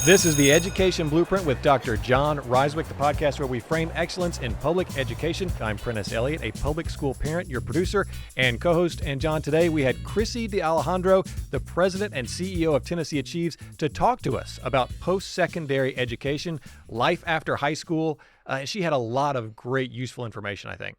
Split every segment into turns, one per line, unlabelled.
This is the Education Blueprint with Dr. Jon Rysewyk, the podcast where we frame excellence in public education. I'm Prentice Elliott, a public school parent, your producer and co-host. And John, today we had Krissy DeAlejandro, the president and CEO of tnAchieves, to talk to us about post-secondary education, life after high school. She had a lot of great, useful information, I think.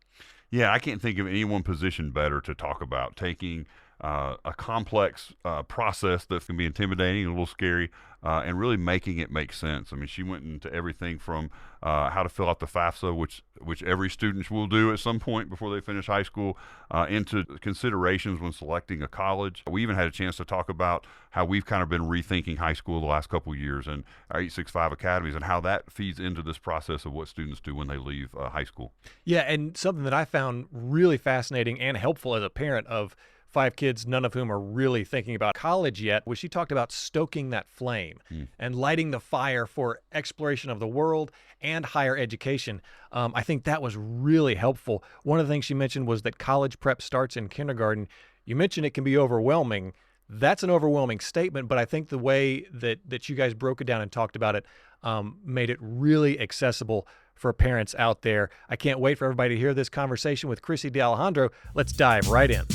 Yeah, I can't think of any one position better to talk about taking a complex process that can be intimidating, a little scary, and really making it make sense. I mean, she went into everything from how to fill out the FAFSA, which every student will do at some point before they finish high school, into considerations when selecting a college. We even had a chance to talk about how we've kind of been rethinking high school the last couple of years and our 865 Academies and how that feeds into this process of what students do when they leave high school.
Yeah, and something that I found really fascinating and helpful as a parent of 5 kids, none of whom are really thinking about college yet, was she talked about stoking that flame and lighting the fire for exploration of the world and higher education. I think that was really helpful. One of the things she mentioned was that college prep starts in kindergarten. You mentioned it can be overwhelming. That's an overwhelming statement, but I think the way that you guys broke it down and talked about it made it really accessible for parents out there. I can't wait for everybody to hear this conversation with Krissy DeAlejandro. Let's dive right in.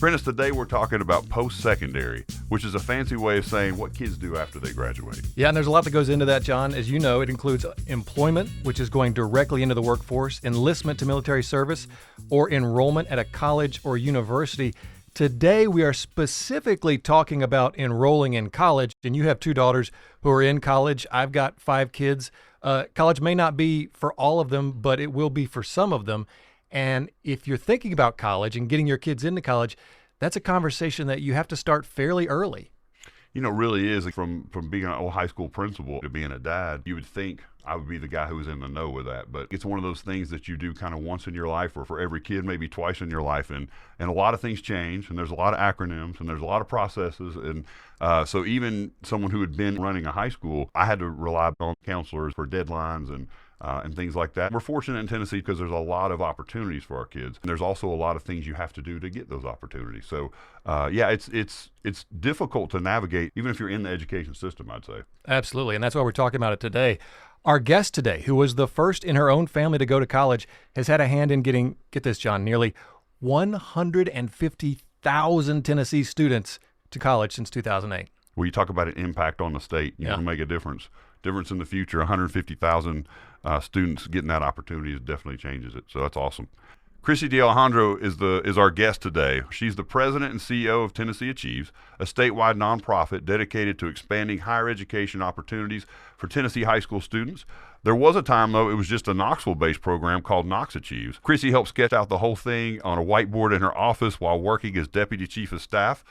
Prentice, today we're talking about post-secondary, which is a fancy way of saying what kids do after they graduate.
Yeah, and there's a lot that goes into that, John. As you know, it includes employment, which is going directly into the workforce, enlistment to military service, or enrollment at a college or university. Today, we are specifically talking about enrolling in college, and you have 2 daughters who are in college. I've got 5 kids. College may not be for all of them, but it will be for some of them. And if you're thinking about college and getting your kids into college, that's a conversation that you have to start fairly early.
You know, it really is. From being an old high school principal to being a dad, you would think I would be the guy who was in the know with that. But it's one of those things that you do kind of once in your life, or for every kid, maybe twice in your life. And a lot of things change, and there's a lot of acronyms, and there's a lot of processes. And so even someone who had been running a high school, I had to rely on counselors for deadlines and things like that. We're fortunate in Tennessee because there's a lot of opportunities for our kids. And there's also a lot of things you have to do to get those opportunities. So, yeah, it's difficult to navigate, even if you're in the education system, I'd say.
Absolutely, and that's why we're talking about it today. Our guest today, who was the first in her own family to go to college, has had a hand in getting, get this, John, nearly 150,000 Tennessee students to college since 2008.
Well, you talk about an impact on the state. You want to make a difference in the future. 150,000 students getting that opportunity definitely changes it. So that's awesome. Krissy DeAlejandro is our guest today. She's the president and CEO of tnAchieves, a statewide nonprofit dedicated to expanding higher education opportunities for Tennessee high school students. There was a time, though, it was just a Knoxville-based program called Knox Achieves. Krissy helped sketch out the whole thing on a whiteboard in her office while working as deputy chief of staff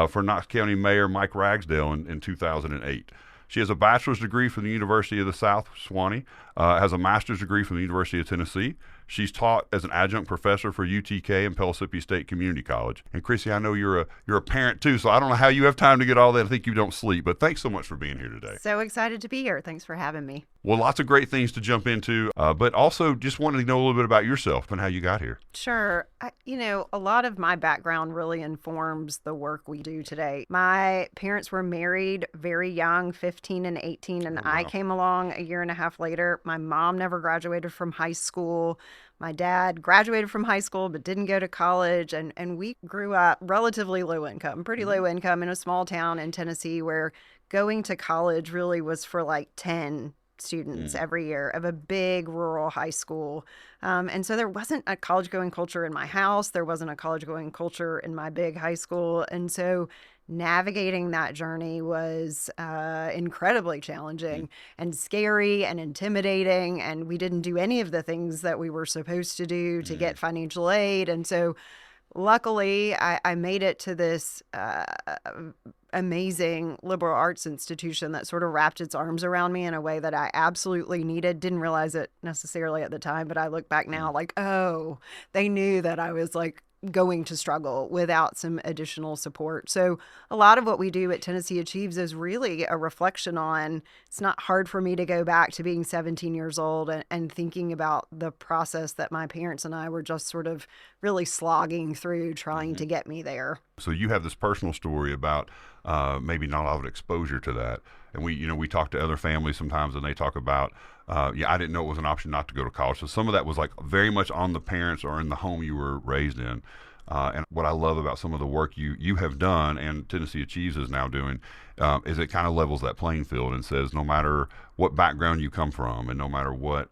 for Knox County Mayor Mike Ragsdale in 2008. She has a bachelor's degree from the University of the South, Sewanee, has a master's degree from the University of Tennessee. She's taught as an adjunct professor for UTK and Pellissippi State Community College. And Krissy, I know you're a parent too, so I don't know how you have time to get all that. I think you don't sleep, but thanks so much for being here today.
So excited to be here. Thanks for having me.
Well, lots of great things to jump into, but also just wanted to know a little bit about yourself and how you got here.
Sure. A lot of my background really informs the work we do today. My parents were married very young, 15 and 18, and I came along a year and a half later. My mom never graduated from high school. My dad graduated from high school but didn't go to college, and we grew up relatively low income, pretty low income in a small town in Tennessee where going to college really was for like 10 students every year of a big rural high school. And so there wasn't a college-going culture in my house. There wasn't a college-going culture in my big high school. And so navigating that journey was incredibly challenging and scary and intimidating. And we didn't do any of the things that we were supposed to do to get financial aid. And so luckily, I made it to this amazing liberal arts institution that sort of wrapped its arms around me in a way that I absolutely needed. Didn't realize it necessarily at the time, but I look back now like, oh, they knew that I was like going to struggle without some additional support. So a lot of what we do at Tennessee Achieves is really a reflection on, it's not hard for me to go back to being 17 years old and thinking about the process that my parents and I were just sort of really slogging through trying to get me there.
So you have this personal story about maybe not a lot of exposure to that. And we talk to other families sometimes, and they talk about, I didn't know it was an option not to go to college. So some of that was like very much on the parents or in the home you were raised in. And what I love about some of the work you have done, and Tennessee Achieves is now doing, is it kind of levels that playing field and says no matter what background you come from and no matter what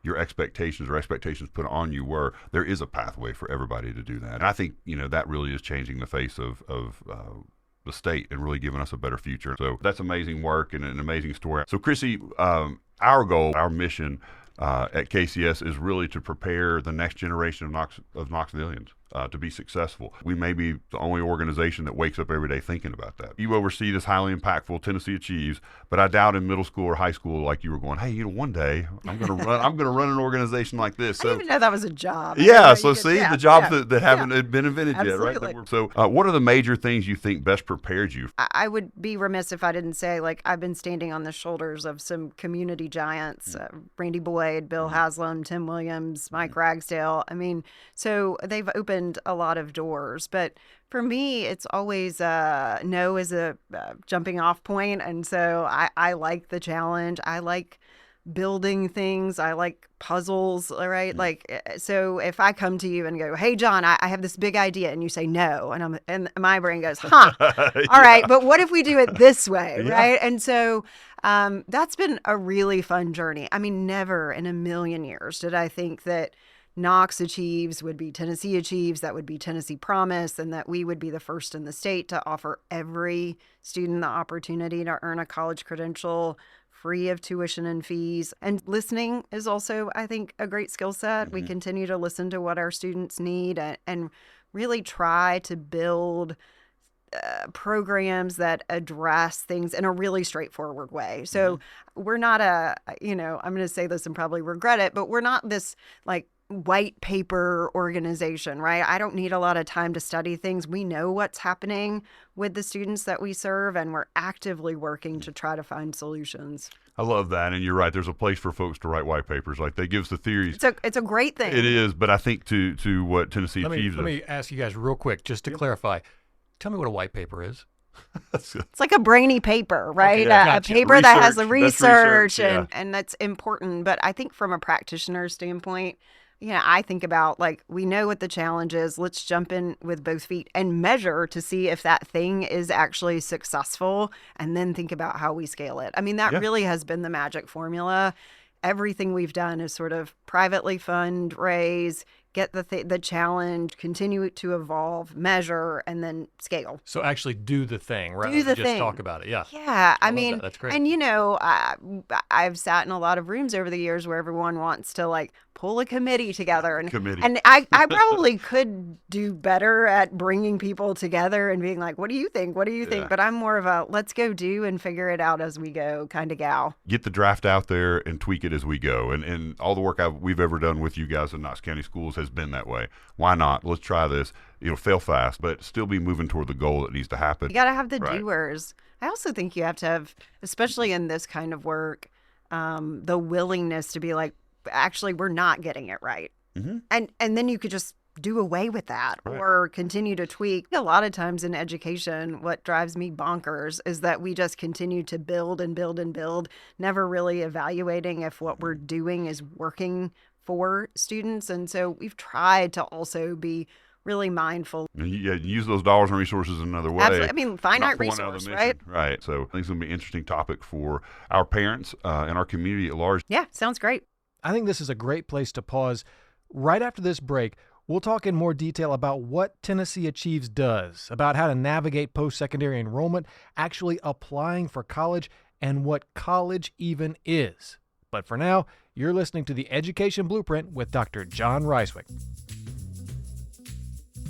your expectations put on you were, there is a pathway for everybody to do that. And I think, that really is changing the face of the state and really giving us a better future. So that's amazing work and an amazing story. So Krissy, our goal, our mission at KCS is really to prepare the next generation of Knoxvillians to be successful. We may be the only organization that wakes up every day thinking about that. You oversee this highly impactful Tennessee Achieves, but I doubt in middle school or high school like you were going, hey, one day I'm going to run an organization like this. So,
I didn't even know that was a job.
Yeah, so the jobs that haven't been invented
Absolutely.
yet, right? So what are the major things you think best prepared you?
I would be remiss if I didn't say, I've been standing on the shoulders of some community giants, Randy Boyd, Bill Haslam, Tim Williams, Mike Ragsdale. So they've opened a lot of doors, but for me, it's always no is a jumping off point. And so I like the challenge. I like building things. I like puzzles, right? So if I come to you and go, hey, Jon, I have this big idea, and you say no, and my brain goes, all right, but what if we do it this way, right? And so that's been a really fun journey. Never in a million years did I think that Knox Achieves would be Tennessee Achieves, that would be Tennessee Promise, and that we would be the first in the state to offer every student the opportunity to earn a college credential free of tuition and fees. And listening is also, I think, a great skill set. We continue to listen to what our students need and really try to build programs that address things in a really straightforward way. So we're not I'm going to say this and probably regret it, but we're not this white paper organization, right? I don't need a lot of time to study things. We know what's happening with the students that we serve, and we're actively working to try to find solutions.
I love that, and you're right. There's a place for folks to write white papers. They give us the theories.
It's a great thing.
It is, but I think to what Tennessee Achieves.
Let me ask you guys real quick, just to clarify. Tell me what a white paper is.
It's like a brainy paper, right?
Okay,
a paper that has the research
yeah.
and that's important. But I think from a practitioner standpoint, I think about we know what the challenge is. Let's jump in with both feet and measure to see if that thing is actually successful, and then think about how we scale it. That really has been the magic formula. Everything we've done is sort of privately fundraise, get the challenge, continue to evolve, measure, and then scale.
So actually do the thing, rather than just talk about it. Yeah.
Yeah.
That's great.
And I've sat in a lot of rooms over the years where everyone wants to pull a committee together. And I probably could do better at bringing people together and being like, what do you think? What do you think? But I'm more of a let's go do and figure it out as we go kind of gal.
Get the draft out there and tweak it as we go. And all the work we've ever done with you guys in Knox County Schools has been that way. Why not? Let's try this. Fail fast, but still be moving toward the goal that needs to happen.
You got to have the doers. I also think you have to have, especially in this kind of work, the willingness to be actually, we're not getting it right. And then you could just do away with that or continue to tweak. A lot of times in education, what drives me bonkers is that we just continue to build and build and build, never really evaluating if what we're doing is working for students. And so we've tried to also be really mindful.
Use those dollars and resources in another way.
Absolutely. Finite resource, right?
Right. So I think it's going to be an interesting topic for our parents and our community at large.
Yeah, sounds great.
I think this is a great place to pause. Right after this break, we'll talk in more detail about what Tennessee Achieves does, about how to navigate post-secondary enrollment, actually applying for college, and what college even is. But for now, you're listening to The Education Blueprint with Dr. Jon Rysewyk.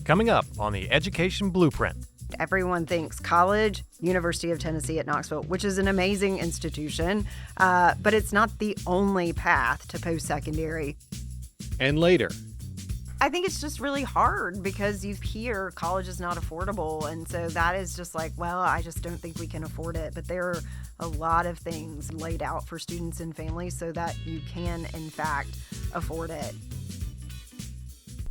Coming up on The Education Blueprint.
Everyone thinks college, University of Tennessee at Knoxville, which is an amazing institution, but it's not the only path to post-secondary.
And later.
I think it's just really hard because you hear college is not affordable. And so that is just like, well, I just don't think we can afford it. But there are a lot of things laid out for students and families so that you can, in fact, afford it.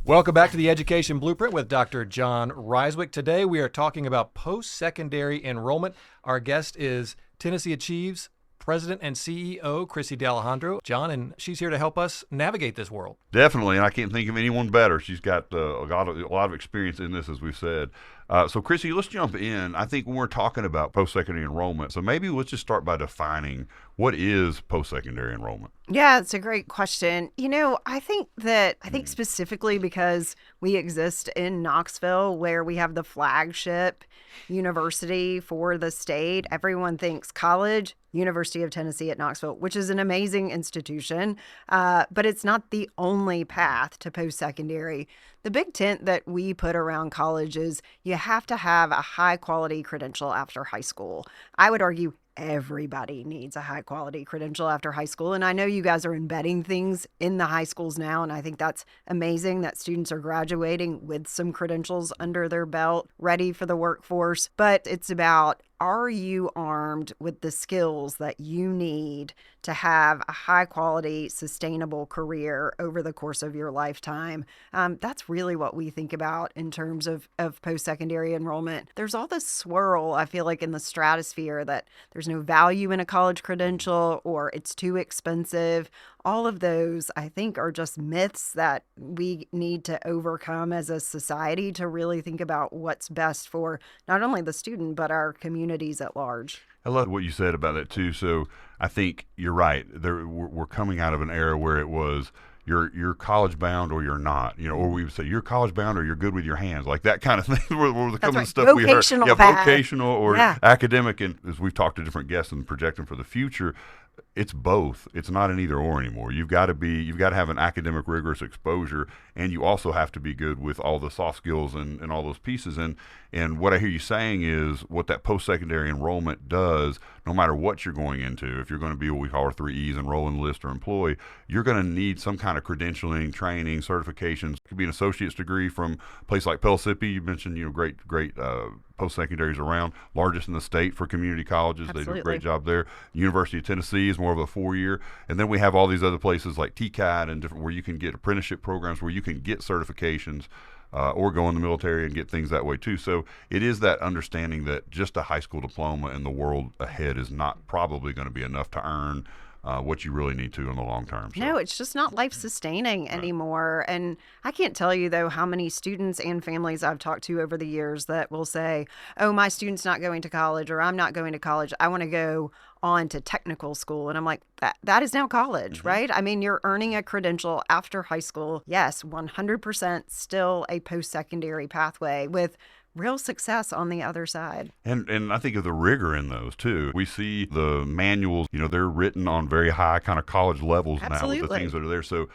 Welcome back to the Education Blueprint with Dr. Jon Rysewyk. Today we are talking about post-secondary enrollment. Our guest is tnAchieves President and CEO Krissy DeAlejandro. Jon, and she's here to help us navigate this world.
Definitely, and I can't think of anyone better. She's got a lot of experience in this, as we've said. So, Krissy, let's jump in. I think when we're talking about post-secondary enrollment, so maybe let's just start by defining what is post-secondary enrollment.
Yeah, it's a great question. I think specifically because we exist in Knoxville, where we have the flagship university for the state, everyone thinks college, University of Tennessee at Knoxville, which is an amazing institution, but it's not the only path to post-secondary. The big tent that we put around college is you have to have a high-quality credential after high school. I would argue everybody needs a high-quality credential after high school, and I know you guys are embedding things in the high schools now, and I think that's amazing that students are graduating with some credentials under their belt, ready for the workforce, but it's about, are you armed with the skills that you need to have a high-quality, sustainable career over the course of your lifetime? That's really what we think about in terms of post-secondary enrollment. There's all this swirl, I feel like, in the stratosphere that there's no value in a college credential or it's too expensive. All of those, I think, are just myths that we need to overcome as a society to really think about what's best for not only the student, but our communities at large.
I love what you said about that, too. So I think you're right. We're coming out of an era where it was you're college bound or you're not, or we would say you're college bound or you're good with your hands, like that kind of thing. Were the
That's right.
stuff we heard.
Path.
Vocational or academic. And as we've talked to different guests and projecting for the future, it's both. It's not an either or anymore. You've got to have an academic rigorous exposure, and you also have to be good with all the soft skills and all those pieces. And what I hear you saying is what that post-secondary enrollment does, no matter what you're going into, if you're going to be what we call our 3 E's, enroll, enlist, or employ, you're going to need some kind of credentialing, training, certifications. It could be an associate's degree from a place like Pellissippi. You mentioned, great post-secondaries around, largest in the state for community colleges.
Absolutely.
They do a great job there. University of Tennessee is more of a 4-year. And then we have all these other places like TCAT and different where you can get apprenticeship programs where you can get certifications or go in the military and get things that way too. So it is that understanding that just a high school diploma in the world ahead is not probably going to be enough to earn what you really need to in the long term. So.
No, it's just not life-sustaining anymore. And I can't tell you, though, how many students and families I've talked to over the years that will say, oh, my student's not going to college, or I'm not going to college. I want to go on to technical school. And I'm like, that is now college, right? I mean, you're earning a credential after high school. Yes, 100% still a post-secondary pathway with real success on the other side.
And I think of the rigor in those too. We see the manuals, they're written on very high kind of college levels now with the things that are there. So,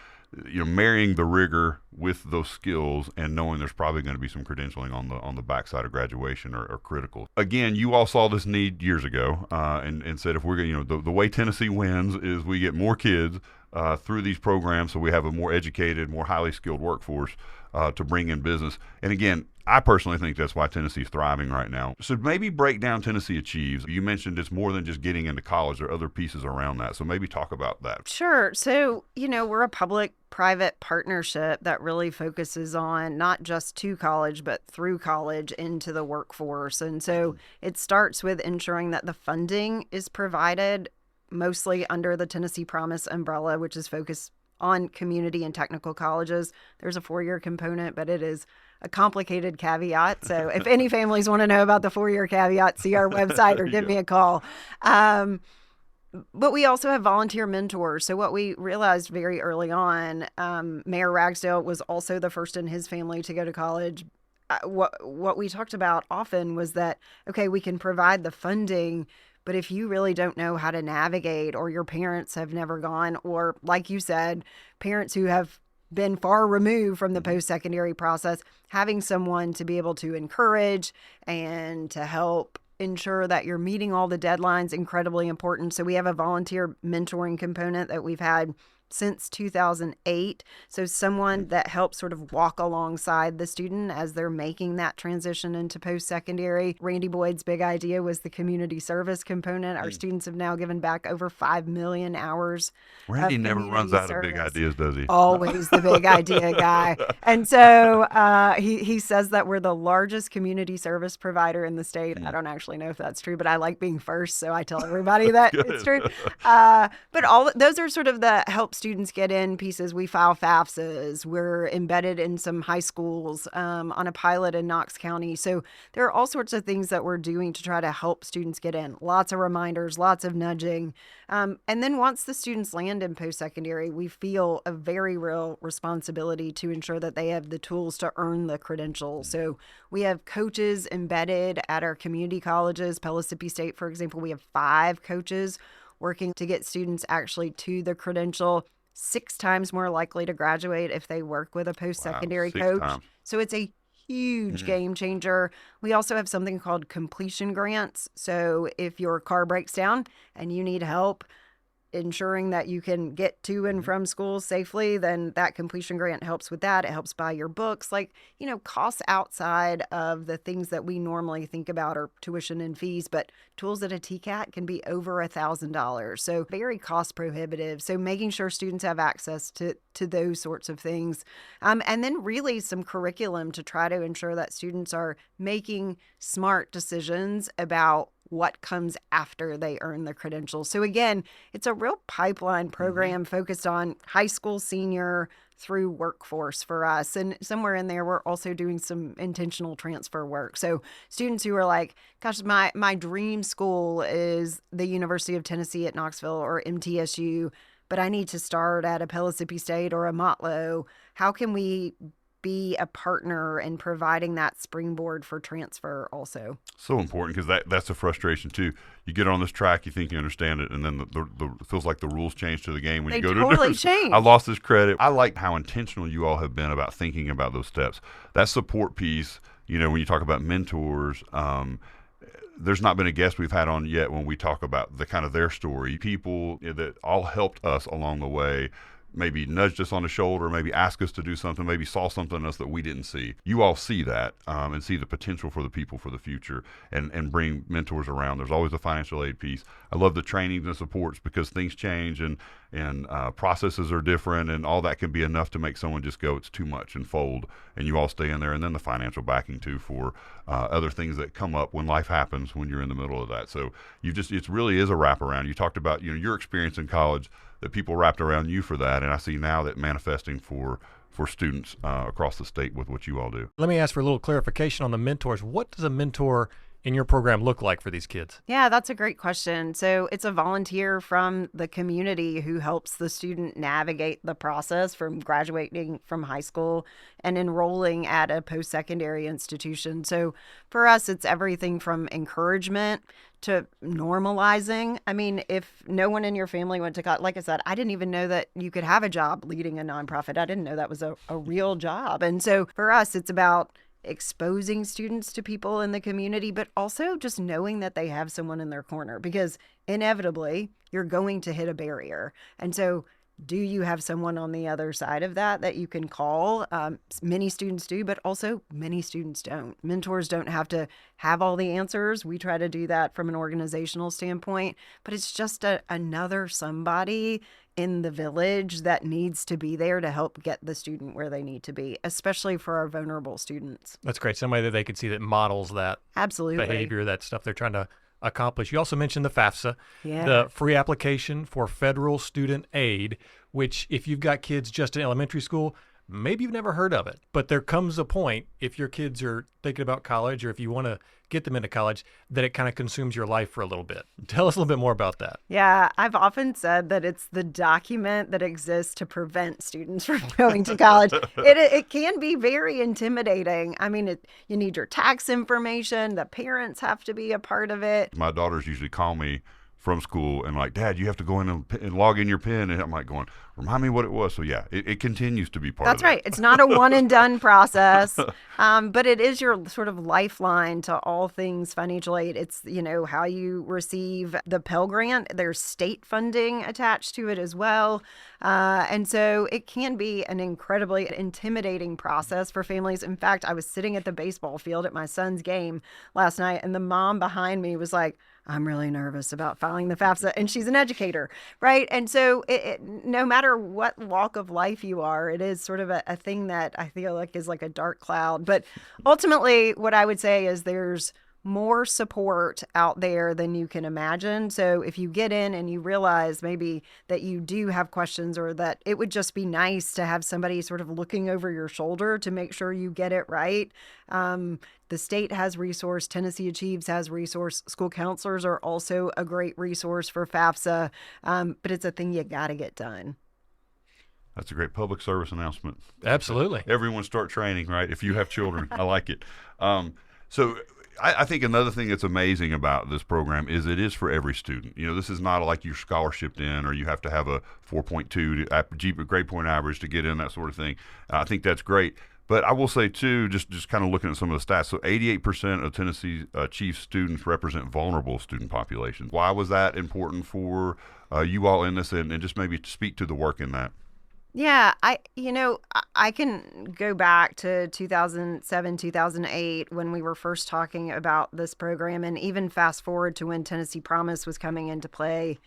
marrying the rigor with those skills and knowing there's probably going to be some credentialing on the backside of graduation are critical. Again, you all saw this need years ago and said if we're going to, the way Tennessee wins is we get more kids through these programs so we have a more educated, more highly skilled workforce to bring in business. And again, I personally think that's why Tennessee's thriving right now. So maybe break down tnAchieves. You mentioned it's more than just getting into college. There are other pieces around that. So maybe talk about that.
Sure. So, we're a public-private partnership that really focuses on not just to college, but through college into the workforce. And so it starts with ensuring that the funding is provided mostly under the Tennessee Promise umbrella, which is focused on community and technical colleges. There's a 4-year component, but it is a complicated caveat. So if any families want to know about the 4-year caveat, see our website or give me a call. But we also have volunteer mentors. So what we realized very early on, Mayor Ragsdale was also the first in his family to go to college. What we talked about often was that, okay, we can provide the funding, but if you really don't know how to navigate, or your parents have never gone, or like you said, parents who have been far removed from the post-secondary process, having someone to be able to encourage and to help ensure that you're meeting all the deadlines, incredibly important. So we have a volunteer mentoring component that we've had since 2008. So someone that helps sort of walk alongside the student as they're making that transition into post-secondary. Randy Boyd's big idea was the community service component. Our students have now given back over 5 million hours.
Randy never runs out of big ideas, does he?
Always the big idea guy. And so he says that we're the largest community service provider in the state. I don't actually know if that's true, but I like being first, so I tell everybody that it's true. But those are sort of the help students get in pieces. We file FAFSAs. We're embedded in some high schools on a pilot in Knox County. So there are all sorts of things that we're doing to try to help students get in. Lots of reminders, lots of nudging. And then once the students land in post-secondary, we feel a very real responsibility to ensure that they have the tools to earn the credential. So we have coaches embedded at our community colleges. Pellissippi State, for example, we have 5 coaches working to get students actually to the credential, 6 times more likely to graduate if they work with a post-secondary coach.
Times.
So it's a huge game changer. We also have something called completion grants. So if your car breaks down and you need help ensuring that you can get to and from school safely, then that completion grant helps with that. It helps buy your books, costs outside of the things that we normally think about are tuition and fees, but tools at a TCAT can be over $1,000. So very cost prohibitive. So making sure students have access to those sorts of things. And then really some curriculum to try to ensure that students are making smart decisions about what comes after they earn the credentials. So again, it's a real pipeline program focused on high school senior through workforce for us. And somewhere in there, we're also doing some intentional transfer work. So students who are like, gosh, my dream school is the University of Tennessee at Knoxville or MTSU, but I need to start at a Pellissippi State or a Motlow. How can we be a partner in providing that springboard for transfer also?
So important, because that's a frustration too. You get on this track, you think you understand it, and then it feels like the rules change to the game when
They
you go
totally
to
change.
I lost this credit. I like how intentional you all have been about thinking about those steps. That support piece, when you talk about mentors, there's not been a guest we've had on yet when we talk about the kind of their story. People that all helped us along the way, maybe nudged us on the shoulder, maybe asked us to do something, maybe saw something in us that we didn't see. You all see that and see the potential for the people for the future and bring mentors around. There's always a financial aid piece. I love the trainings and supports because things change and processes are different, and all that can be enough to make someone just go, it's too much, and fold, and you all stay in there. And then the financial backing too for other things that come up when life happens when you're in the middle of that. So it really is a wraparound. You talked about your experience in college, that people wrapped around you for that, and I see now that manifesting for students across the state with what you all do.
Let me ask for a little clarification on the mentors. What does a mentor in your program look like for these kids?
Yeah, that's a great question. So it's a volunteer from the community who helps the student navigate the process from graduating from high school and enrolling at a post-secondary institution. So for us, it's everything from encouragement to normalizing. I mean, if no one in your family went to college, like I said, I didn't even know that you could have a job leading a nonprofit. I didn't know that was a real job. And so for us, it's about exposing students to people in the community, but also just knowing that they have someone in their corner, because inevitably you're going to hit a barrier. And so do you have someone on the other side of that you can call? Many students do, but also many students don't. Mentors don't have to have all the answers. We try to do that from an organizational standpoint, but it's just another somebody in the village that needs to be there to help get the student where they need to be, especially for our vulnerable students.
That's great. Somebody that they can see that models that
Absolutely.
behavior, that stuff they're trying to accomplish. You also mentioned the FAFSA,
Yeah.
the free application for federal student aid, which if you've got kids just in elementary school, maybe you've never heard of it. But there comes a point, if your kids are thinking about college or if you want to get them into college, that it kind of consumes your life for a little bit. Tell us a little bit more about that.
Yeah, I've often said that it's the document that exists to prevent students from going to college. It can be very intimidating. I mean, you need your tax information. The parents have to be a part of it.
My daughters usually call me from school and like, Dad, you have to go in and log in your PIN. And I'm like going, remind me what it was. So yeah, it continues to be part of
That's right. It's not a one and done process, but it is your sort of lifeline to all things financial aid. It's, how you receive the Pell Grant. There's state funding attached to it as well. And so it can be an incredibly intimidating process for families. In fact, I was sitting at the baseball field at my son's game last night, and the mom behind me was like, I'm really nervous about filing the FAFSA, and she's an educator, right? And so no matter what walk of life you are, it is sort of a thing that I feel like is like a dark cloud. But ultimately, what I would say is there's more support out there than you can imagine. So if you get in and you realize maybe that you do have questions, or that it would just be nice to have somebody sort of looking over your shoulder to make sure you get it right. The state has resource. tnAchieves has resource. School counselors are also a great resource for FAFSA, but it's a thing you got to get done.
That's a great public service announcement.
Absolutely.
Everyone start training, right? If you have children. I like it. So I think another thing that's amazing about this program is it is for every student. This is not like you're scholarshiped in, or you have to have a 4.2 grade point average to get in, that sort of thing. I think that's great. But I will say, too, just kind of looking at some of the stats, so 88% of tnAchieves students represent vulnerable student populations. Why was that important for you all in this, and just maybe speak to the work in that?
Yeah, I can go back to 2007, 2008 when we were first talking about this program, and even fast forward to when Tennessee Promise was coming into play.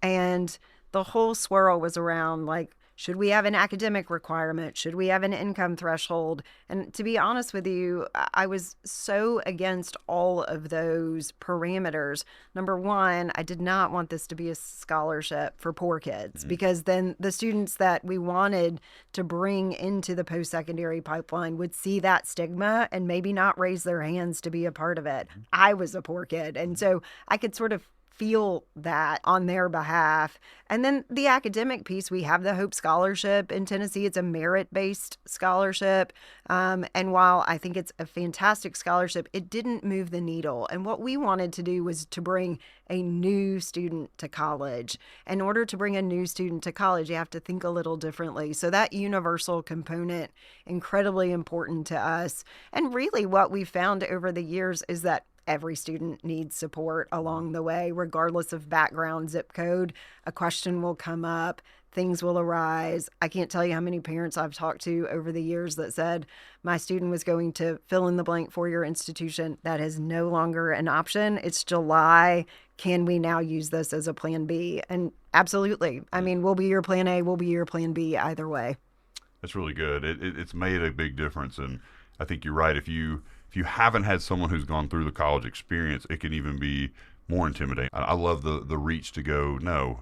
And the whole swirl was around, like, should we have an academic requirement? Should we have an income threshold? And to be honest with you, I was so against all of those parameters. Number one, I did not want this to be a scholarship for poor kids, because then the students that we wanted to bring into the post-secondary pipeline would see that stigma and maybe not raise their hands to be a part of it. I was a poor kid, and so I could sort of feel that on their behalf. And then the academic piece, we have the Hope Scholarship in Tennessee. It's a merit-based scholarship. And while I think it's a fantastic scholarship, it didn't move the needle. And what we wanted to do was to bring a new student to college. In order to bring a new student to college, you have to think a little differently. So that universal component, incredibly important to us. And really what we've found over the years is that every student needs support along the way, regardless of background, zip code. A question will come up, things will arise. I can't tell you how many parents I've talked to over the years that said, my student was going to fill in the blank for your institution. That is no longer an option. It's July. Can we now use this as a plan B? And absolutely. I mean, we'll be your plan A, we'll be your plan B either way.
That's really good. It's made a big difference. And I think you're right. If you haven't had someone who's gone through the college experience, it can even be more intimidating. I love the reach to go, no,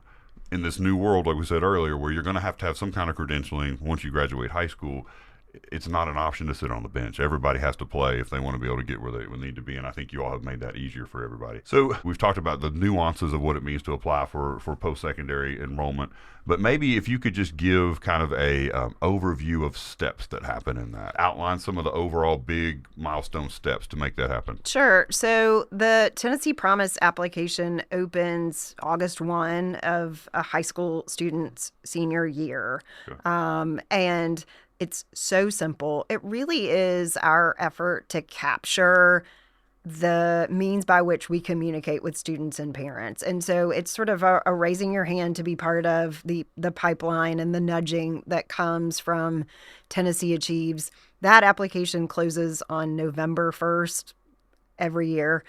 in this new world, like we said earlier, where you're going to have some kind of credentialing once you graduate high school. It's not an option to sit on the bench. Everybody has to play if they want to be able to get where they need to be, and I think you all have made that easier for everybody. So we've talked about the nuances of what it means to apply for post-secondary enrollment, but maybe if you could just give kind of a overview of steps that happen in that, outline some of the overall big milestone steps to make that happen.
Sure. So the Tennessee Promise application opens August 1 of a high school student's senior year.
Sure.
And it's so simple. It really is our effort to capture the means by which we communicate with students and parents. And so it's sort of a raising your hand to be part of the pipeline and the nudging that comes from tnAchieves. That application closes on November 1st. Every year.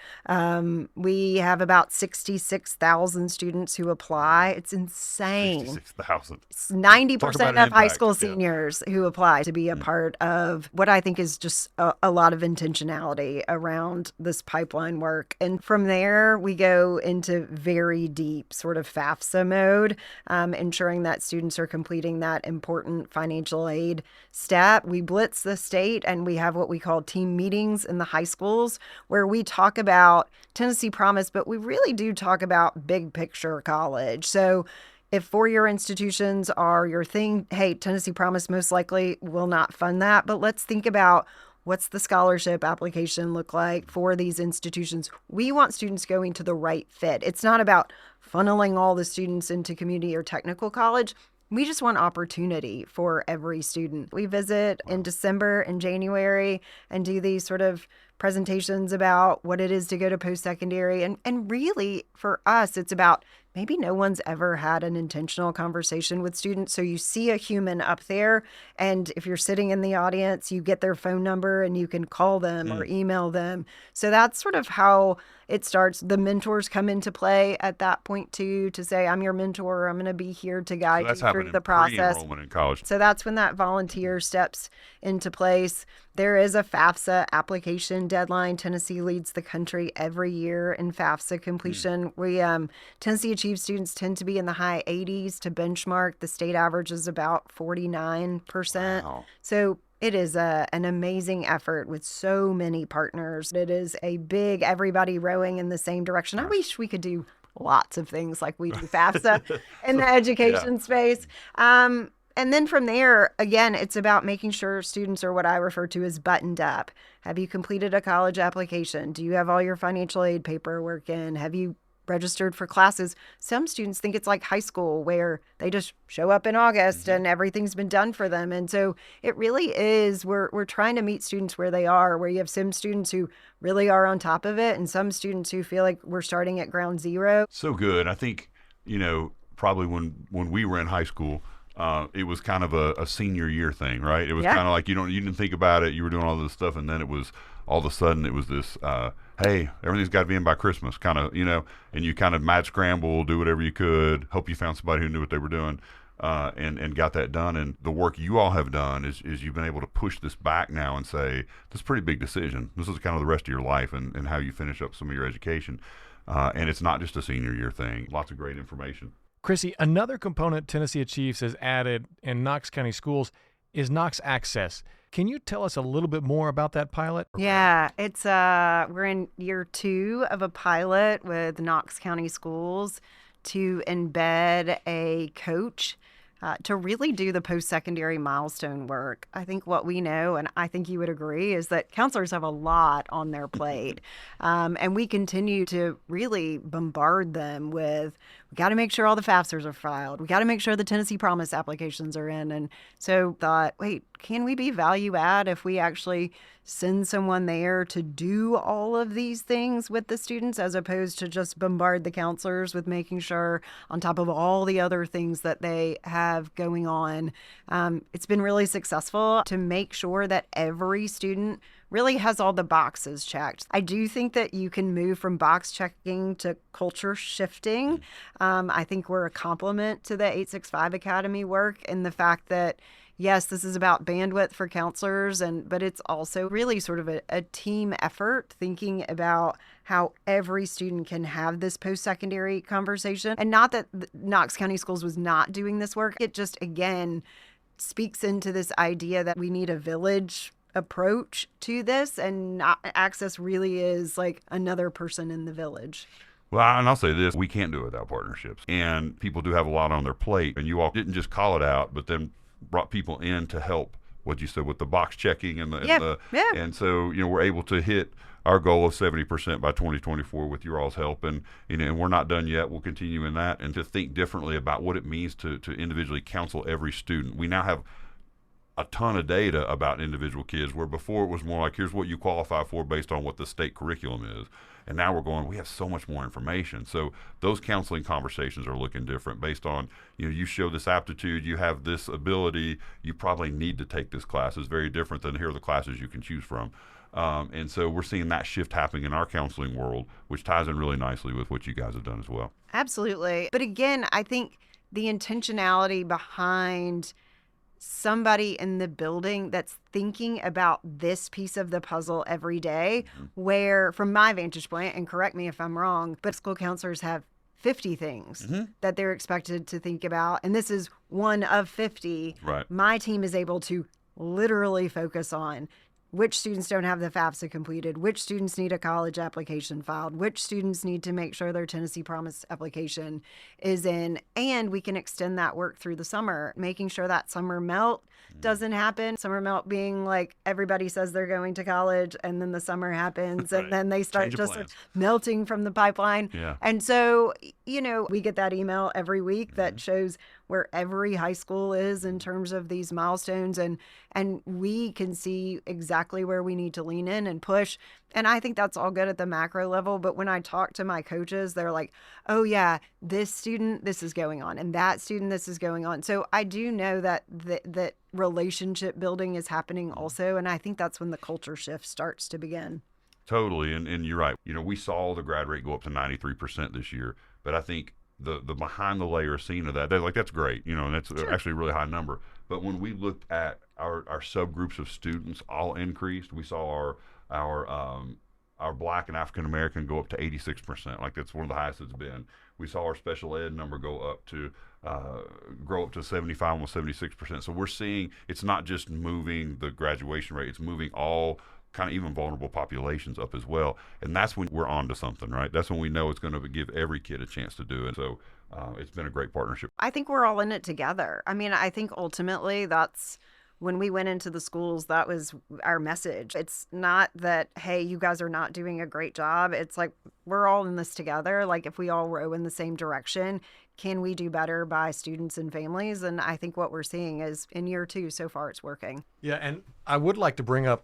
We have about 66,000 students who apply. It's insane.
66,000.
90% of high school seniors who apply to be a part of what I think is just a lot of intentionality around this pipeline work. And from there, we go into very deep sort of FAFSA mode, ensuring that students are completing that important financial aid step. We blitz the state, and we have what we call team meetings in the high schools, where we talk about Tennessee Promise, but we really do talk about big picture college. So if four-year institutions are your thing, hey, Tennessee Promise most likely will not fund that. But let's think about what's the scholarship application look like for these institutions? We want students going to the right fit. It's not about funneling all the students into community or technical college. We just want opportunity for every student. We visit in December and January and do these sort of presentations about what it is to go to post-secondary. And really, for us, it's about maybe no one's ever had an intentional conversation with students. So you see a human up there, and if you're sitting in the audience, you get their phone number and you can call them or email them. So that's sort of how it starts. The mentors come into play at that point too, to say, I'm your mentor. I'm going to be here to guide you through the process.
Pre-enrollment in college.
So that's when that volunteer steps into place. There is a FAFSA application deadline. Tennessee leads the country every year in FAFSA completion. We Tennessee Achieves students tend to be in the high 80s to benchmark. The state average is about 49%.
Wow.
So it is an amazing effort with so many partners. It is a big everybody rowing in the same direction. I wish we could do lots of things like we do FAFSA in the education space. And then from there, again, it's about making sure students are what I refer to as buttoned up. Have you completed a college application? Do you have all your financial aid paperwork in? Have you registered for classes? Some students think it's like high school where they just show up in August and everything's been done for them. And so it really is, we're trying to meet students where they are, where you have some students who really are on top of it and some students who feel like we're starting at ground zero.
So good. I think, probably when we were in high school, it was kind of a senior year thing, right? It was kind of like you didn't think about it. You were doing all this stuff, and then it was all of a sudden it was this, hey, everything's got to be in by Christmas, kind of, and you kind of mad scramble, do whatever you could, hope you found somebody who knew what they were doing, and got that done. And the work you all have done is you've been able to push this back now and say, this is a pretty big decision. This is kind of the rest of your life and how you finish up some of your education. And it's not just a senior year thing. Lots of great information.
Krissy, another component Tennessee Achieves has added in Knox County Schools is Knox Access. Can you tell us a little bit more about that pilot?
Yeah, it's we're in year 2 of a pilot with Knox County Schools to embed a coach to really do the post-secondary milestone work. I think what we know, and I think you would agree, is that counselors have a lot on their plate. And we continue to really bombard them with, we got to make sure all the FAFSAs are filed. We got to make sure the Tennessee Promise applications are in. And so thought, wait, can we be value add if we actually send someone there to do all of these things with the students as opposed to just bombard the counselors with making sure on top of all the other things that they have going on. It's been really successful to make sure that every student really has all the boxes checked. I do think that you can move from box checking to culture shifting. I think we're a complement to the 865 Academy work in the fact that yes, this is about bandwidth for counselors, but it's also really sort of a team effort, thinking about how every student can have this post-secondary conversation. And not that Knox County Schools was not doing this work. It just, again, speaks into this idea that we need a village approach to this, and Access really is like another person in the village.
Well, and I'll say this, we can't do it without partnerships. And people do have a lot on their plate, and you all didn't just call it out, but then brought people in to help, what you said, with the box checking and so we're able to hit our goal of 70% by 2024 with your all's help, and and we're not done yet. We'll continue in that, and to think differently about what it means to individually counsel every student. We now have a ton of data about individual kids, where before it was more like, here's what you qualify for based on what the state curriculum is. And now we're going, we have so much more information. So those counseling conversations are looking different based on, you show this aptitude, you have this ability, you probably need to take this class. It's very different than here are the classes you can choose from. And so we're seeing that shift happening in our counseling world, which ties in really nicely with what you guys have done as well.
Absolutely. But again, I think the intentionality behind somebody in the building that's thinking about this piece of the puzzle every day, where from my vantage point, and correct me if I'm wrong, but school counselors have 50 things that they're expected to think about. And this is one of 50.
Right.
My team is able to literally focus on which students don't have the FAFSA completed, which students need a college application filed, which students need to make sure their Tennessee Promise application is in. And we can extend that work through the summer, making sure that summer melt doesn't happen. Summer melt being like everybody says they're going to college and then the summer happens and then they start just melting from the pipeline.
Yeah.
And so, we get that email every week that shows where every high school is in terms of these milestones, and we can see exactly where we need to lean in and push. And I think that's all good at the macro level, but when I talk to my coaches, they're like, oh yeah, this student, this is going on, and that student, this is going on. So I do know that that relationship building is happening also, and I think that's when the culture shift starts to begin.
Totally, and you're right. We saw the grad rate go up to 93% this year, but I think the behind the layer scene of that, they're like, that's great, and that's actually a really high number. But when we looked at our subgroups of students all increased, we saw our Black and African American go up to 86%. Like, that's one of the highest it's been. We saw our special ed number grow up to 75, almost 76%. So we're seeing it's not just moving the graduation rate; it's moving all kind of even vulnerable populations up as well. And that's when we're on to something, right? That's when we know it's going to give every kid a chance to do it. So it's been a great partnership.
I think we're all in it together. I mean, I think ultimately that's when we went into the schools, that was our message. It's not that, hey, you guys are not doing a great job. It's like, we're all in this together. Like, if we all row in the same direction, can we do better by students and families? And I think what we're seeing is in year 2 so far, it's working.
Yeah, and I would like to bring up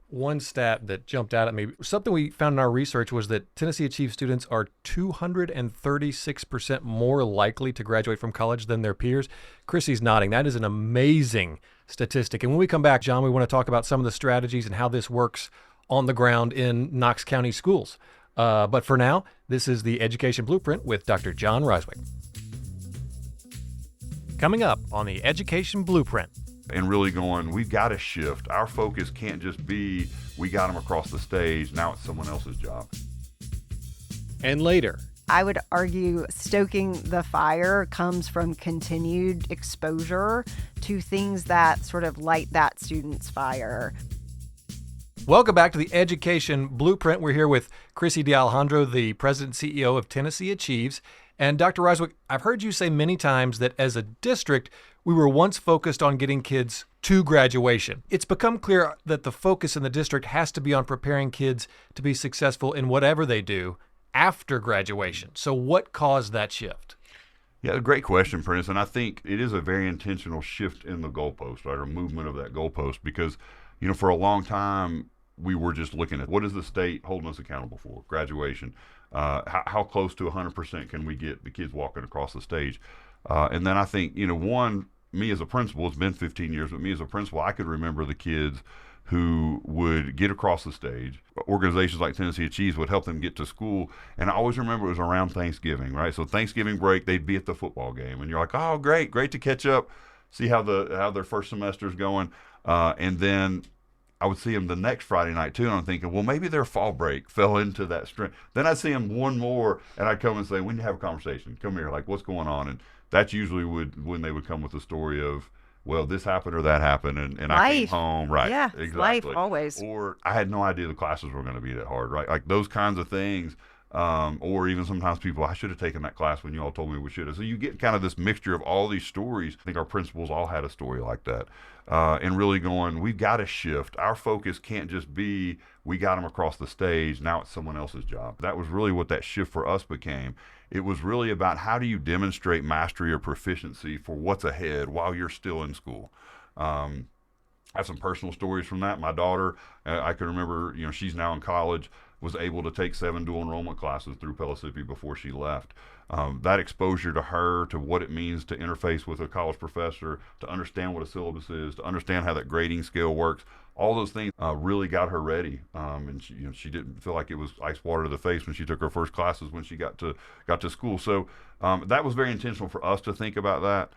one stat that jumped out at me. Something we found in our research was that Tennessee Achieves students are 236% more likely to graduate from college than their peers. Krissy's nodding. That is an amazing statistic. And when we come back, Jon, we want to talk about some of the strategies and how this works on the ground in Knox County Schools. But for now, this is the Education Blueprint with Dr. Jon Rysewyk. Coming up on the Education Blueprint.
And really going, we've got to shift. Our focus can't just be, we got them across the stage, now it's someone else's job.
And later,
I would argue stoking the fire comes from continued exposure to things that sort of light that student's fire.
Welcome back to the Education Blueprint. We're here with Krissy DeAlejandro, the president and CEO of Tennessee Achieves. And Dr. Rysewyk, I've heard you say many times that as a district, we were once focused on getting kids to graduation. It's become clear that the focus in the district has to be on preparing kids to be successful in whatever they do after graduation. So what caused that shift?
Yeah, great question, Prentice. And I think it is a very intentional shift in the goalpost, right, or movement of that goalpost, because, for a long time, we were just looking at what is the state holding us accountable for? Graduation. How close to 100% can we get the kids walking across the stage? And then I think, me as a principal, it's been 15 years, but me as a principal, I could remember the kids who would get across the stage. Organizations like Tennessee Achieves would help them get to school. And I always remember it was around Thanksgiving, right? So Thanksgiving break, they'd be at the football game. And you're like, oh, great to catch up, see how their first semester's going. And then I would see them the next Friday night too, and I'm thinking, well, maybe their fall break fell into that string. Then I'd see them one more, and I'd come and say, we need to have a conversation. Come here, like, what's going on? And that's usually when they would come with the story of, well, this happened or that happened, and I came home. Right,
yeah,
exactly.
Life, always.
Or I had no idea the classes were going to be that hard, right? Like those kinds of things. Or even sometimes people, I should have taken that class when you all told me we should have. So you get kind of this mixture of all these stories. I think our principals all had a story like that. And really going, we've got to shift. Our focus can't just be, we got them across the stage, now it's someone else's job. That was really what that shift for us became. It was really about how do you demonstrate mastery or proficiency for what's ahead while you're still in school. I have some personal stories from that. My daughter, I can remember, she's now in college, was able to take 7 dual enrollment classes through Pellissippi before she left. That exposure to her, to what it means to interface with a college professor, to understand what a syllabus is, to understand how that grading scale works, all those things really got her ready. And she didn't feel like it was ice water to the face when she took her first classes when she got to school. So that was very intentional for us to think about that.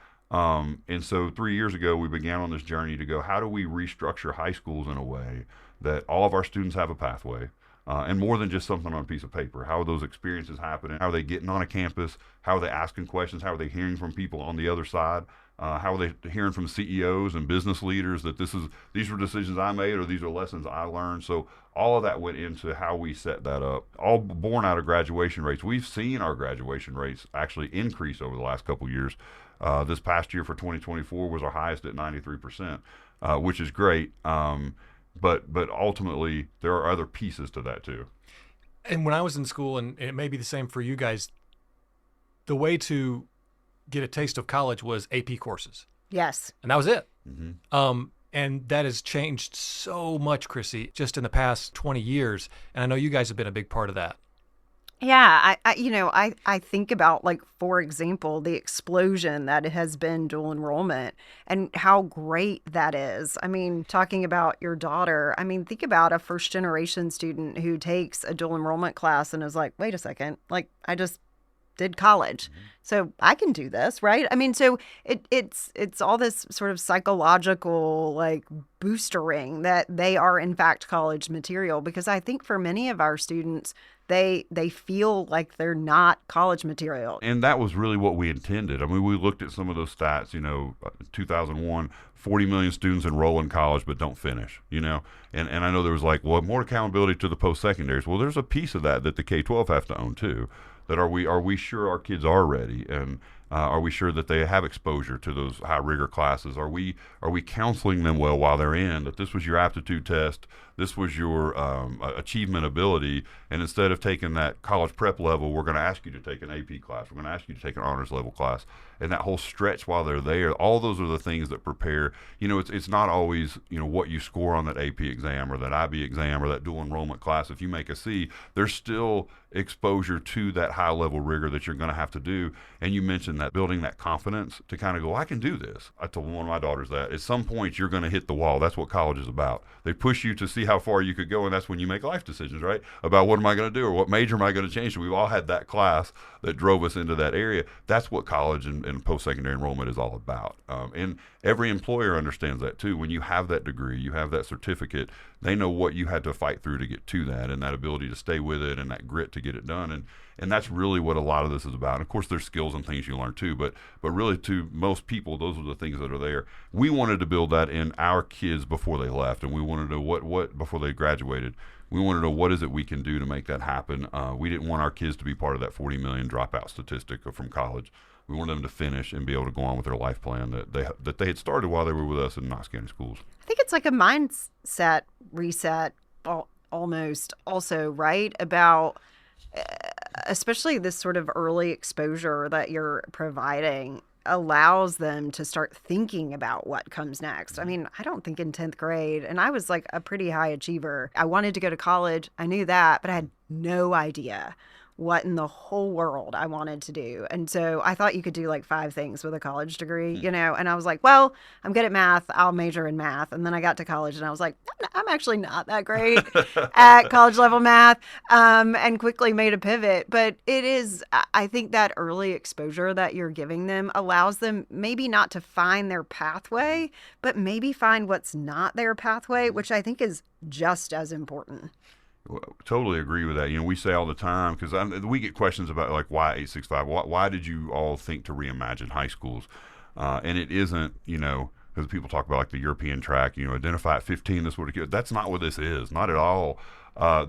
And so 3 years ago, we began on this journey to go, how do we restructure high schools in a way that all of our students have a pathway? and more than just something on a piece of paper. How are those experiences happening? How are they getting on a campus? How are they asking questions? How are they hearing from people on the other side? How are they hearing from CEOs and business leaders that these were decisions I made or these are lessons I learned? So all of that went into how we set that up, all born out of graduation rates. We've seen our graduation rates actually increase over the last couple of years. This past year for 2024 was our highest at 93%, which is great. But ultimately, there are other pieces to that too.
And when I was in school, and it may be the same for you guys, the way to get a taste of college was AP courses.
Yes.
And that was it.
Mm-hmm.
And that has changed so much, Krissy, just in the past 20 years. And I know you guys have been a big part of that.
Yeah, I think about, like, for example, the explosion that it has been dual enrollment and how great that is. I mean, talking about your daughter, I mean, think about a first generation student who takes a dual enrollment class and is like, wait a second, like, I just did college, so I can do this, right? I mean, so it's all this sort of psychological, like, boostering that they are in fact college material, because I think for many of our students, they feel like they're not college material.
And that was really what we intended. I mean, we looked at some of those stats, 2001, 40 million students enroll in college but don't finish, and I know there was like, well, more accountability to the post-secondaries. Well, there's a piece of that the K-12 have to own too. That are we sure our kids are ready, and are we sure that they have exposure to those high rigor classes? Are we counseling them well while they're in? That this was your aptitude test, this was your achievement ability, and instead of taking that college prep level, we're going to ask you to take an AP class. We're going to ask you to take an honors level class, and that whole stretch while they're there. All those are the things that prepare. It's not always what you score on that AP exam or that IB exam or that dual enrollment class. If you make a C, there's still exposure to that high level rigor that you're going to have to do. And you mentioned that building that confidence to kind of go, I can do this. I told one of my daughters that at some point you're going to hit the wall. That's what college is about. They push you to see how far you could go, and that's when you make life decisions, right? About what am I going to do or what major am I going to change. So we've all had that class that drove us into that area. That's what college and post-secondary enrollment is all about. And every employer understands that too. When you have that degree, you have that certificate, they know what you had to fight through to get to that, and that ability to stay with it and that grit to get it done. And that's really what a lot of this is about. And of course, there's skills and things you learn too, but really to most people, those are the things that are there. We wanted to build that in our kids before they left, and we wanted to know what before they graduated. We wanted to know what is it we can do to make that happen. We didn't want our kids to be part of that 40 million dropout statistic from college. We wanted them to finish and be able to go on with their life plan that they had started while they were with us in Knox County Schools.
I think it's like a mindset reset almost also, right? About especially this sort of early exposure that you're providing allows them to start thinking about what comes next. I mean, I don't think in 10th grade, and I was like a pretty high achiever. I wanted to go to college. I knew that, but I had no idea what in the whole world I wanted to do. And so I thought you could do like 5 things with a college degree, and I was like, well, I'm good at math. I'll major in math. And then I got to college and I was like, I'm actually not that great at college level math, and quickly made a pivot. But it is, I think that early exposure that you're giving them allows them maybe not to find their pathway, but maybe find what's not their pathway, which I think is just as important.
Totally agree with that. We say all the time, because we get questions about like why 865. Why did you all think to reimagine high schools? And it isn't, because people talk about like the European track. Identify at 15. This would have. That's not what this is. Not at all.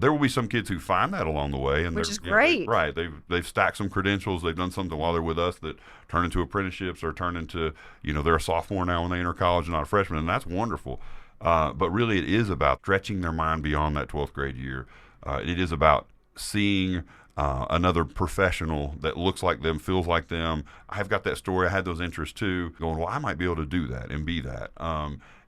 There will be some kids who find that along the way, and
which is great.
Right. They've stacked some credentials. They've done something while they're with us that turn into apprenticeships or turn into they're a sophomore now when they enter college and not a freshman, and that's wonderful. But really, it is about stretching their mind beyond that 12th grade year. It is about seeing another professional that looks like them, feels like them. I've got that story. I had those interests too. Going, well, I might be able to do that and be that.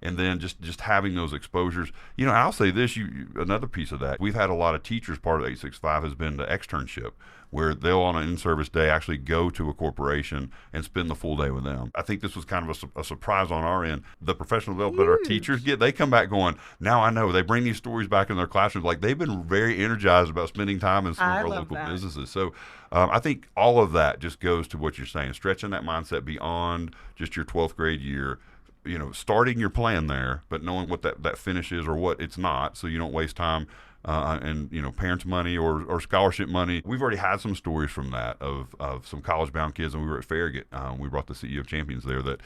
And then just having those exposures. I'll say this. Another piece of that. We've had a lot of teachers. Part of 865 has been the externship, where they'll on an in-service day actually go to a corporation and spend the full day with them. I think this was kind of a surprise on our end. The professional development that our teachers get, they come back going, now I know. They bring these stories back in their classrooms. Like, they've been very energized about spending time in some of our local businesses. So I think all of that just goes to what you're saying, stretching that mindset beyond just your 12th grade year. Starting your plan there, but knowing what that finish is or what it's not, so you don't waste time and parents' money or scholarship money. We've already had some stories from that of some college-bound kids, and we were at Farragut. We brought the CEO of Champions there. That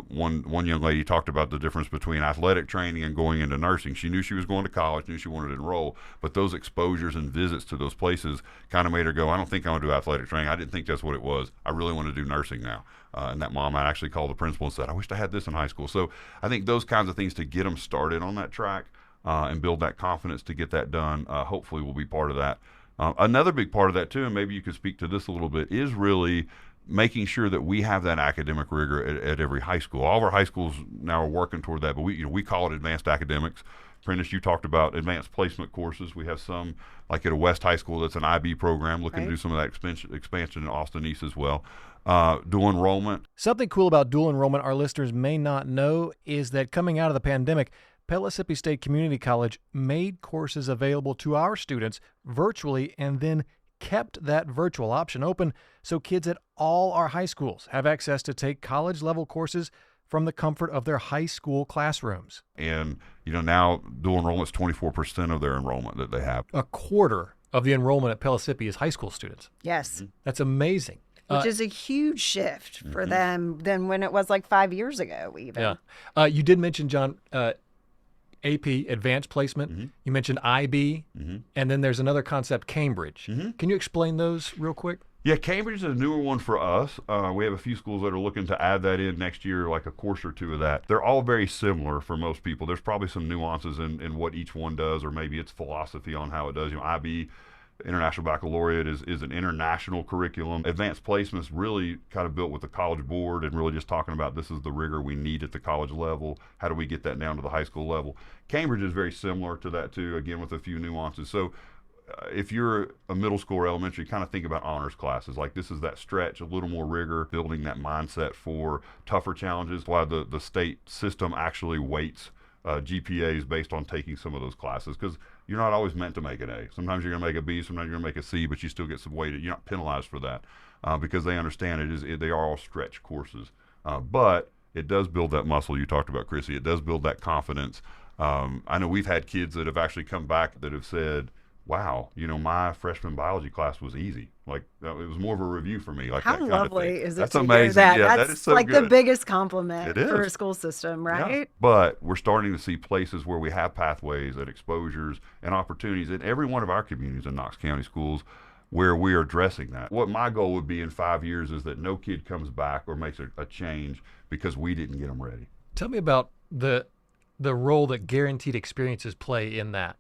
one young lady talked about the difference between athletic training and going into nursing. She knew she was going to college, knew she wanted to enroll, but those exposures and visits to those places kind of made her go, I don't think I want to do athletic training. I didn't think that's what it was. I really want to do nursing now. And that mom had actually called the principal and said, I wished I had this in high school. So I think those kinds of things to get them started on that track and build that confidence to get that done, hopefully will be part of that. Another big part of that too, and maybe you could speak to this a little bit, is really making sure that we have that academic rigor at every high school. All of our high schools now are working toward that, but we call it advanced academics. Prentice, you talked about advanced placement courses. We have some, like at a West High School, that's an IB program, looking to do some of that expansion in Austin East as well. Dual enrollment.
Something cool about dual enrollment our listeners may not know is that coming out of the pandemic, Pellissippi State Community College made courses available to our students virtually and then kept that virtual option open so kids at all our high schools have access to take college-level courses from the comfort of their high school classrooms.
And, now dual enrollment is 24% of their enrollment that they have.
A quarter of the enrollment at Pellissippi is high school students.
Yes.
That's amazing.
Which is a huge shift for them than when it was like 5 years ago even.
Yeah. You did mention, John, AP, advanced placement. You mentioned IB, and then there's another concept, Cambridge. Can you explain those real quick?
Yeah, Cambridge is a newer one for us. We have a few schools that are looking to add that in next year, like a course or two of that. They're all very similar for most people. There's probably some nuances in what each one does, or maybe its philosophy on how it does. IB, International Baccalaureate, is an international curriculum. Advanced placement is really kind of built with the College Board and really just talking about this is the rigor we need at the college level. How do we get that down to the high school level? Cambridge is very similar to that too, again with a few nuances. So if you're a middle school or elementary, kind of think about honors classes. Like this is that stretch, a little more rigor, building that mindset for tougher challenges. Why the state system actually weights GPAs based on taking some of those classes, because you're not always meant to make an A. Sometimes you're going to make a B, sometimes you're going to make a C, but you still get some weighted. You're not penalized for that because they understand they are all stretch courses. But it does build that muscle you talked about, Krissy. It does build that confidence. I know we've had kids that have actually come back that have said, wow, my freshman biology class was easy. Like it was more of a review for me. Like
how
that kind
lovely
of thing.
is it
That's
to
amazing.
hear that?
Yeah,
That's
that is so
like
good.
the biggest compliment
It is.
for a school system, right?
Yeah. But we're starting to see places where we have pathways and exposures and opportunities in every one of our communities in Knox County Schools where we are addressing that. What my goal would be in 5 years is that no kid comes back or makes a change because we didn't get them ready.
Tell me about the role that guaranteed experiences play in that.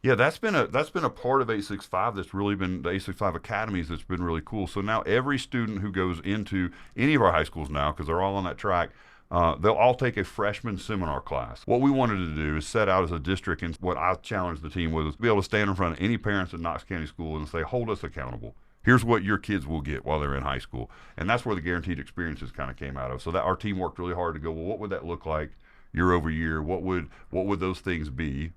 Yeah, that's been a part of 865 that's really been the 865 Academies that's been really cool. So now every student who goes into any of our high schools now, because they're all on that track, they'll all take a freshman seminar class. What we wanted to do is set out as a district, and what I challenged the team with is be able to stand in front of any parents at Knox County School and say, hold us accountable. Here's what your kids will get while they're in high school. And that's where the guaranteed experiences kind of came out of. So that our team worked really hard to go, well, what would that look like year over year? What would those things be?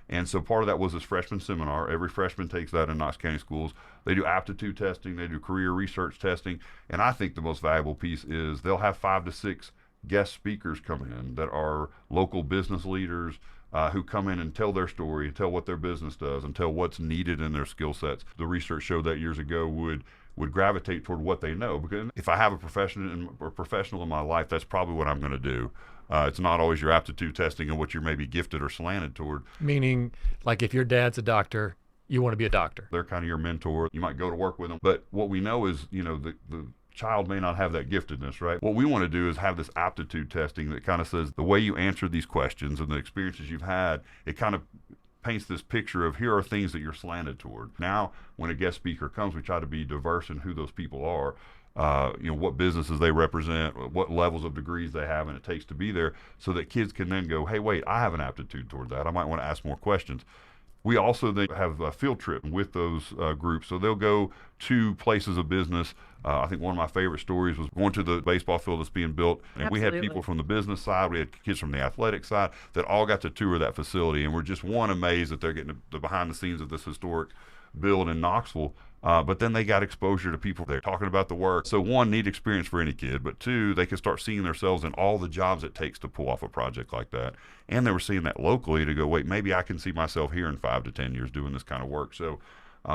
And so part of that was this freshman seminar. Every freshman takes that in Knox County Schools. They do aptitude testing, they do career research testing, and I think the most valuable piece is they'll have 5 to 6 guest speakers come in that are local business leaders who come in and tell their story, tell what their business does, and tell what's needed in their skill sets. The research showed that years ago would gravitate toward what they know, because if I have a professional in my life, that's probably what I'm going to do. It's not always your aptitude testing and what you're maybe gifted or slanted toward.
Meaning, like if your dad's a doctor, you want to be a doctor.
They're kind of your mentor. You might go to work with them. But what we know is, the child may not have that giftedness, right? What we want to do is have this aptitude testing that kind of says the way you answer these questions and the experiences you've had, it kind of paints this picture of here are things that you're slanted toward. Now, when a guest speaker comes, we try to be diverse in who those people are. What businesses they represent, what levels of degrees they have, and it takes to be there, so that kids can then go, hey, wait, I have an aptitude toward that. I might want to ask more questions. We also then have a field trip with those groups, so they'll go to places of business. I think one of my favorite stories was going to the baseball field that's being built, and
Absolutely.
we had people from the business side, we had kids from the athletic side that all got to tour that facility, and we're just amazed that they're getting the behind the scenes of this historic build in Knoxville. But then they got exposure to people. They're talking about the work. So one, neat experience for any kid, but two, they can start seeing themselves in all the jobs it takes to pull off a project like that. And they were seeing that locally to go, wait, maybe I can see myself here in 5 to 10 years doing this kind of work. So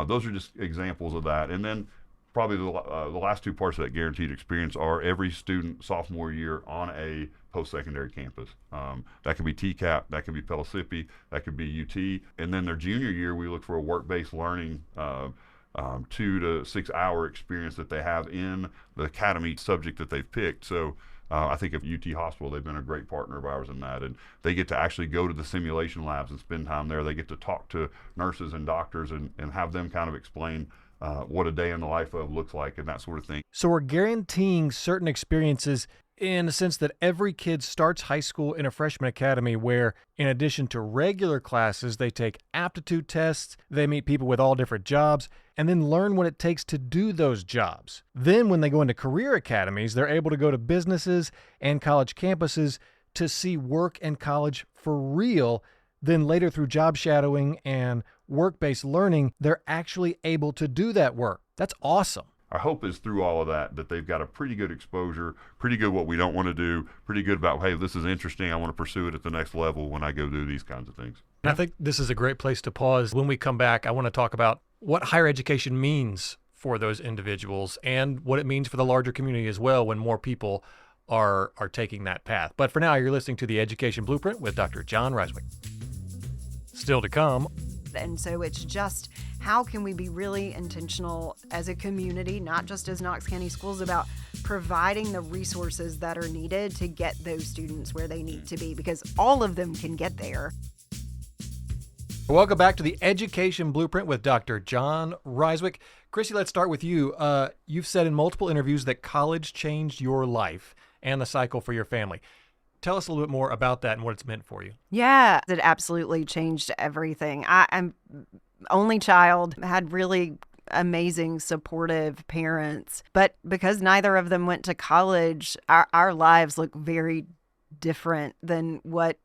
those are just examples of that. And then probably the last two parts of that guaranteed experience are every student sophomore year on a post-secondary campus. That could be TCAP, that could be Pellissippi, that could be UT. And then their junior year, we look for a work-based learning 2 to 6 hour experience that they have in the academy subject that they've picked. So I think of UT Hospital, they've been a great partner of ours in that. And they get to actually go to the simulation labs and spend time there. They get to talk to nurses and doctors and have them kind of explain what a day in the life of looks like and that sort of thing.
So we're guaranteeing certain experiences in the sense that every kid starts high school in a freshman academy where, in addition to regular classes, they take aptitude tests, they meet people with all different jobs, and then learn what it takes to do those jobs. Then when they go into career academies, they're able to go to businesses and college campuses to see work and college for real. Then later through job shadowing and work-based learning, they're actually able to do that work. That's awesome.
Our hope is through all of that they've got a pretty good exposure, pretty good what we don't want to do, pretty good about, hey, this is interesting, I want to pursue it at the next level when I go do these kinds of things.
I think this is a great place to pause. When we come back, I want to talk about what higher education means for those individuals and what it means for the larger community as well when more people are taking that path. But for now, you're listening to The Education Blueprint with Dr. Jon Rysewyk. Still to come.
And so it's just, how can we be really intentional as a community, not just as Knox County Schools, about providing the resources that are needed to get those students where they need to be, because all of them can get there.
Welcome back to The Education Blueprint with Dr. Jon Rysewyk. Krissy, let's start with you. You've said in multiple interviews that college changed your life and the cycle for your family. Tell us a little bit more about that and what it's meant for you.
Yeah, it absolutely changed everything. I'm only child, had really amazing, supportive parents. But because neither of them went to college, our lives look very different than what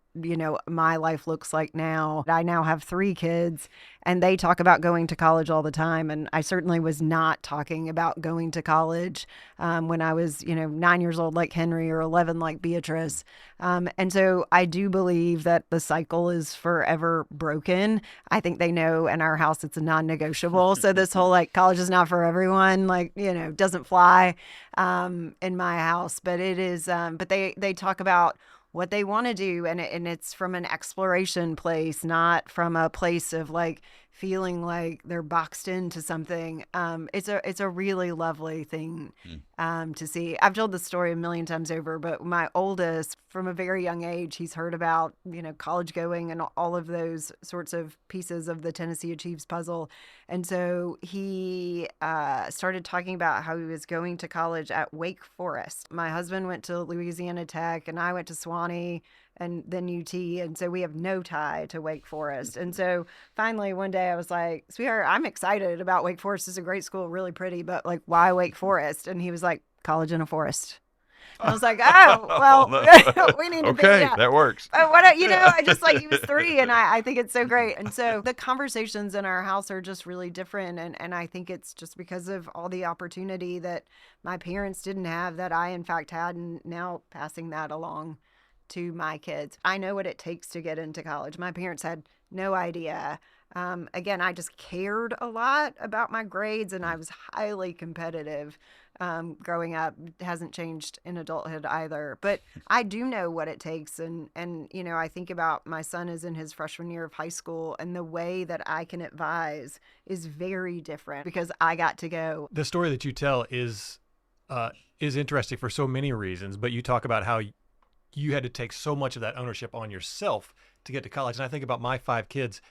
my life looks like now. I now have 3 kids and they talk about going to college all the time. And I certainly was not talking about going to college when I was, 9 years old like Henry or 11 like Beatrice. And so I do believe that the cycle is forever broken. I think they know in our house it's a non-negotiable. So this whole college is not for everyone, doesn't fly in my house. But it is, but they talk about what they want to do, and it's from an exploration place, not from a place of feeling like they're boxed into something. It's a really lovely thing to see. I've told this story a million times over, but my oldest, from a very young age, he's heard about college going and all of those sorts of pieces of the tnAchieves puzzle, and so he started talking about how he was going to college at Wake Forest. My husband went to Louisiana Tech, and I went to Swanee, and then UT, and so we have no tie to Wake Forest. And so finally one day I was like, sweetheart, I'm excited about Wake Forest. It's a great school, really pretty, but why Wake Forest? And he was like, college in a forest. And I was like, oh, well, we need to
okay, that works.
What I just he was 3, and I think it's so great. And so the conversations in our house are just really different. And I think it's just because of all the opportunity that my parents didn't have that I, in fact, had, and now passing that along to my kids. I know what it takes to get into college. My parents had no idea. Again, I just cared a lot about my grades, and I was highly competitive growing up. It hasn't changed in adulthood either. But I do know what it takes. And I think about my son is in his freshman year of high school, and the way that I can advise is very different because I got to go.
The story that you tell is interesting for so many reasons, but you talk about how you had to take so much of that ownership on yourself to get to college. And I think about my 5 kids,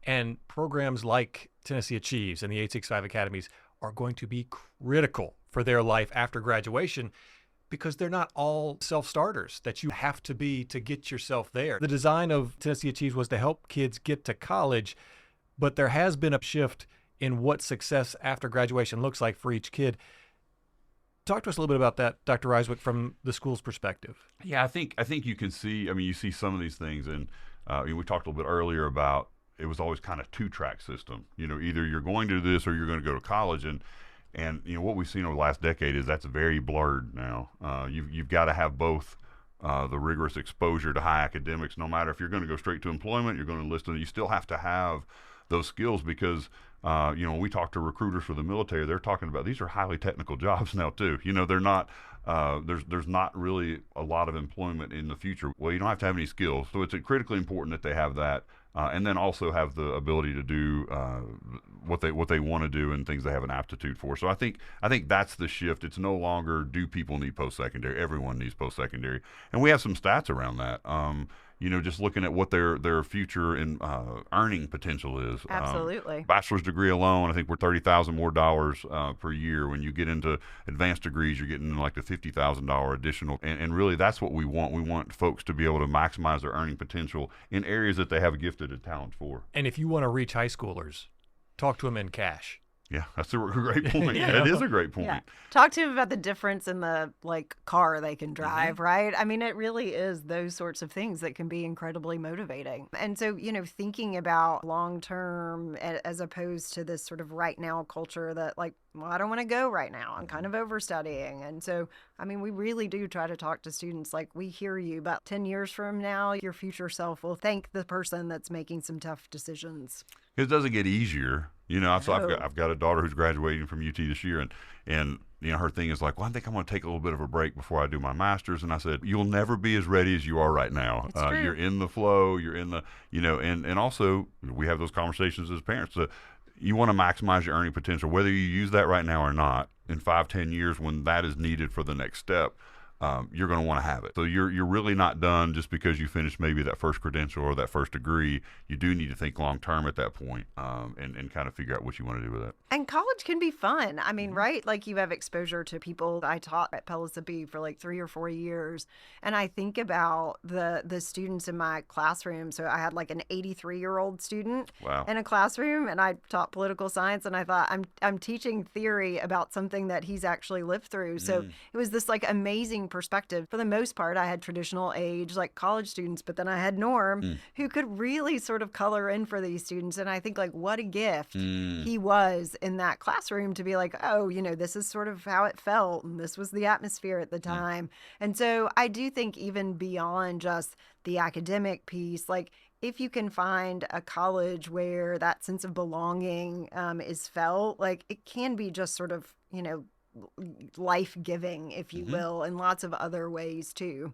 and programs like tnAchieves and the 865 Academies are going to be critical for their life after graduation because they're not all self-starters that you have to be to get yourself there. The design of tnAchieves was to help kids get to college, but there has been a shift in what success after graduation looks like for each kid. Talk to us a little bit about that, Dr. Rysewyk, from the school's perspective.
Yeah, I think you can see, you see some of these things, and we talked a little bit earlier about it was always kind of two-track system. Either you're going to do this or you're going to go to college. And what we've seen over the last decade is that's very blurred now. You've got to have both the rigorous exposure to high academics. No matter if you're going to go straight to employment, you're going to enlist, you still have to have those skills because when we talk to recruiters for the military, they're talking about these are highly technical jobs now too. They're not. There's not really a lot of employment in the future. Well, you don't have to have any skills, so it's critically important that they have that, and then also have the ability to do what they want to do and things they have an aptitude for. So I think that's the shift. It's no longer do people need post-secondary. Everyone needs post-secondary, and we have some stats around that. Just looking at what their future in earning potential is.
Absolutely.
Bachelor's degree alone, I think we're $30,000 more per year. When you get into advanced degrees, you're getting like the $50,000 additional. And really, that's what we want. We want folks to be able to maximize their earning potential in areas that they have gifted and talent for.
And if you want to reach high schoolers, talk to them in cash.
Yeah, that's a great point. It is a great point.
Yeah. Talk to them about the difference in the car they can drive, right? I mean, it really is those sorts of things that can be incredibly motivating. And so, thinking about long term as opposed to this sort of right now culture that I don't want to go right now. I'm kind of overstudying. And so, I mean, we really do try to talk to students we hear you, but 10 years from now, your future self will thank the person that's making some tough decisions.
It doesn't get easier. So I've got a daughter who's graduating from UT this year, and her thing is well, I think I'm going to take a little bit of a break before I do my master's. And I said, you'll never be as ready as you are right now. You're in the flow. You're in the, and also we have those conversations as parents. You want to maximize your earning potential, whether you use that right now or not. In 5-10 years, when that is needed for the next step, you're going to want to have it. So you're really not done just because you finished maybe that first credential or that first degree. You do need to think long term at that point, and kind of figure out what you want to do with it.
And college can be fun. I mean, right? You have exposure to people. I taught at Pellissippi for 3 or 4 years, and I think about the students in my classroom. So I had an 83-year-old student in a classroom, and I taught political science, and I thought I'm teaching theory about something that he's actually lived through. So it was this amazing perspective. For the most part, I had traditional age college students, but then I had Norm who could really sort of color in for these students. And I think what a gift he was in that classroom to be this is sort of how it felt, and this was the atmosphere at the time. And so I do think even beyond just the academic piece, if you can find a college where that sense of belonging is felt, it can be just sort of life-giving, if you will, in lots of other ways too.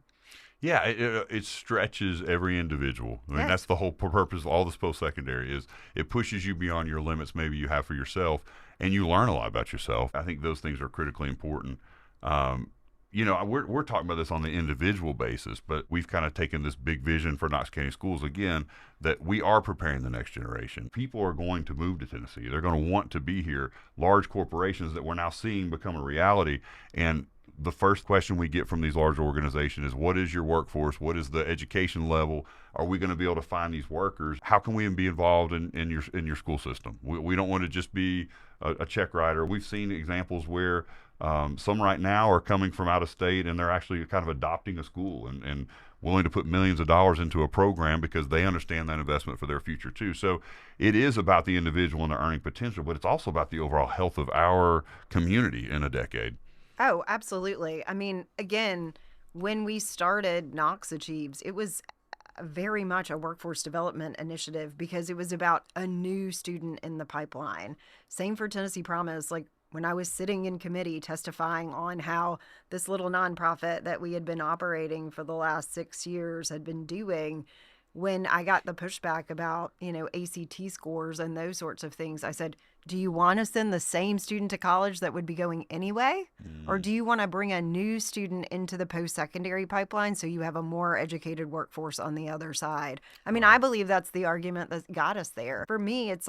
Yeah, it stretches every individual. I mean, that's the whole purpose of all this post-secondary is it pushes you beyond your limits maybe you have for yourself, and you learn a lot about yourself. I think those things are critically important. We're talking about this on the individual basis, but we've kind of taken this big vision for Knox County Schools again, that we are preparing the next generation. People are going to move to Tennessee. They're going to want to be here. Large corporations that we're now seeing become a reality. And the first question we get from these large organizations is, what is your workforce? What is the education level? Are we going to be able to find these workers? How can we be involved in your school system? We don't want to just be a check writer. We've seen examples where some right now are coming from out of state, and they're actually kind of adopting a school and willing to put millions of dollars into a program because they understand that investment for their future too. So it is about the individual and their earning potential, but it's also about the overall health of our community in a decade.
Oh, absolutely. I mean, again, when we started Knox Achieves, it was very much a workforce development initiative because it was about a new student in the pipeline. Same for Tennessee Promise. When I was sitting in committee testifying on how this little nonprofit that we had been operating for the last 6 years had been doing, when I got the pushback about, ACT scores and those sorts of things, I said, do you want to send the same student to college that would be going anyway? Or do you want to bring a new student into the post-secondary pipeline so you have a more educated workforce on the other side? I mean, I believe that's the argument that got us there. For me, it's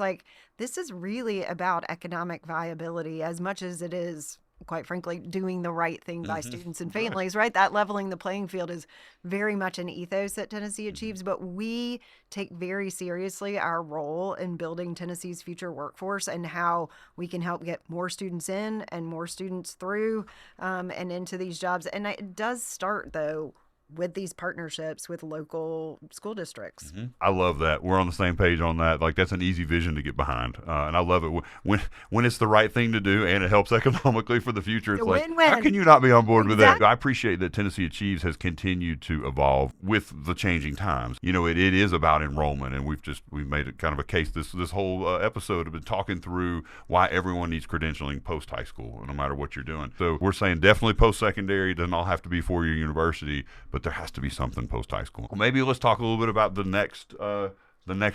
this is really about economic viability as much as it is, quite frankly, doing the right thing by students and families, right? That leveling the playing field is very much an ethos that Tennessee Achieves, but we take very seriously our role in building Tennessee's future workforce and how we can help get more students in and more students through and into these jobs. And it does start, though, with these partnerships with local school districts.
I love that. We're on the same page on that. Like, that's an easy vision to get behind. And I love it when it's the right thing to do and it helps economically for the future. It's like,
win-win.
how can you not be on board with that? I appreciate that Tennessee Achieves has continued to evolve with the changing times. You know, it is about enrollment, and we've made it kind of a case. This whole episode have been talking through why everyone needs credentialing post high school, no matter what you're doing. So we're saying definitely post-secondary. It doesn't all have to be 4-year university, but there has to be something post-high school. Well, maybe let's talk a little bit about the next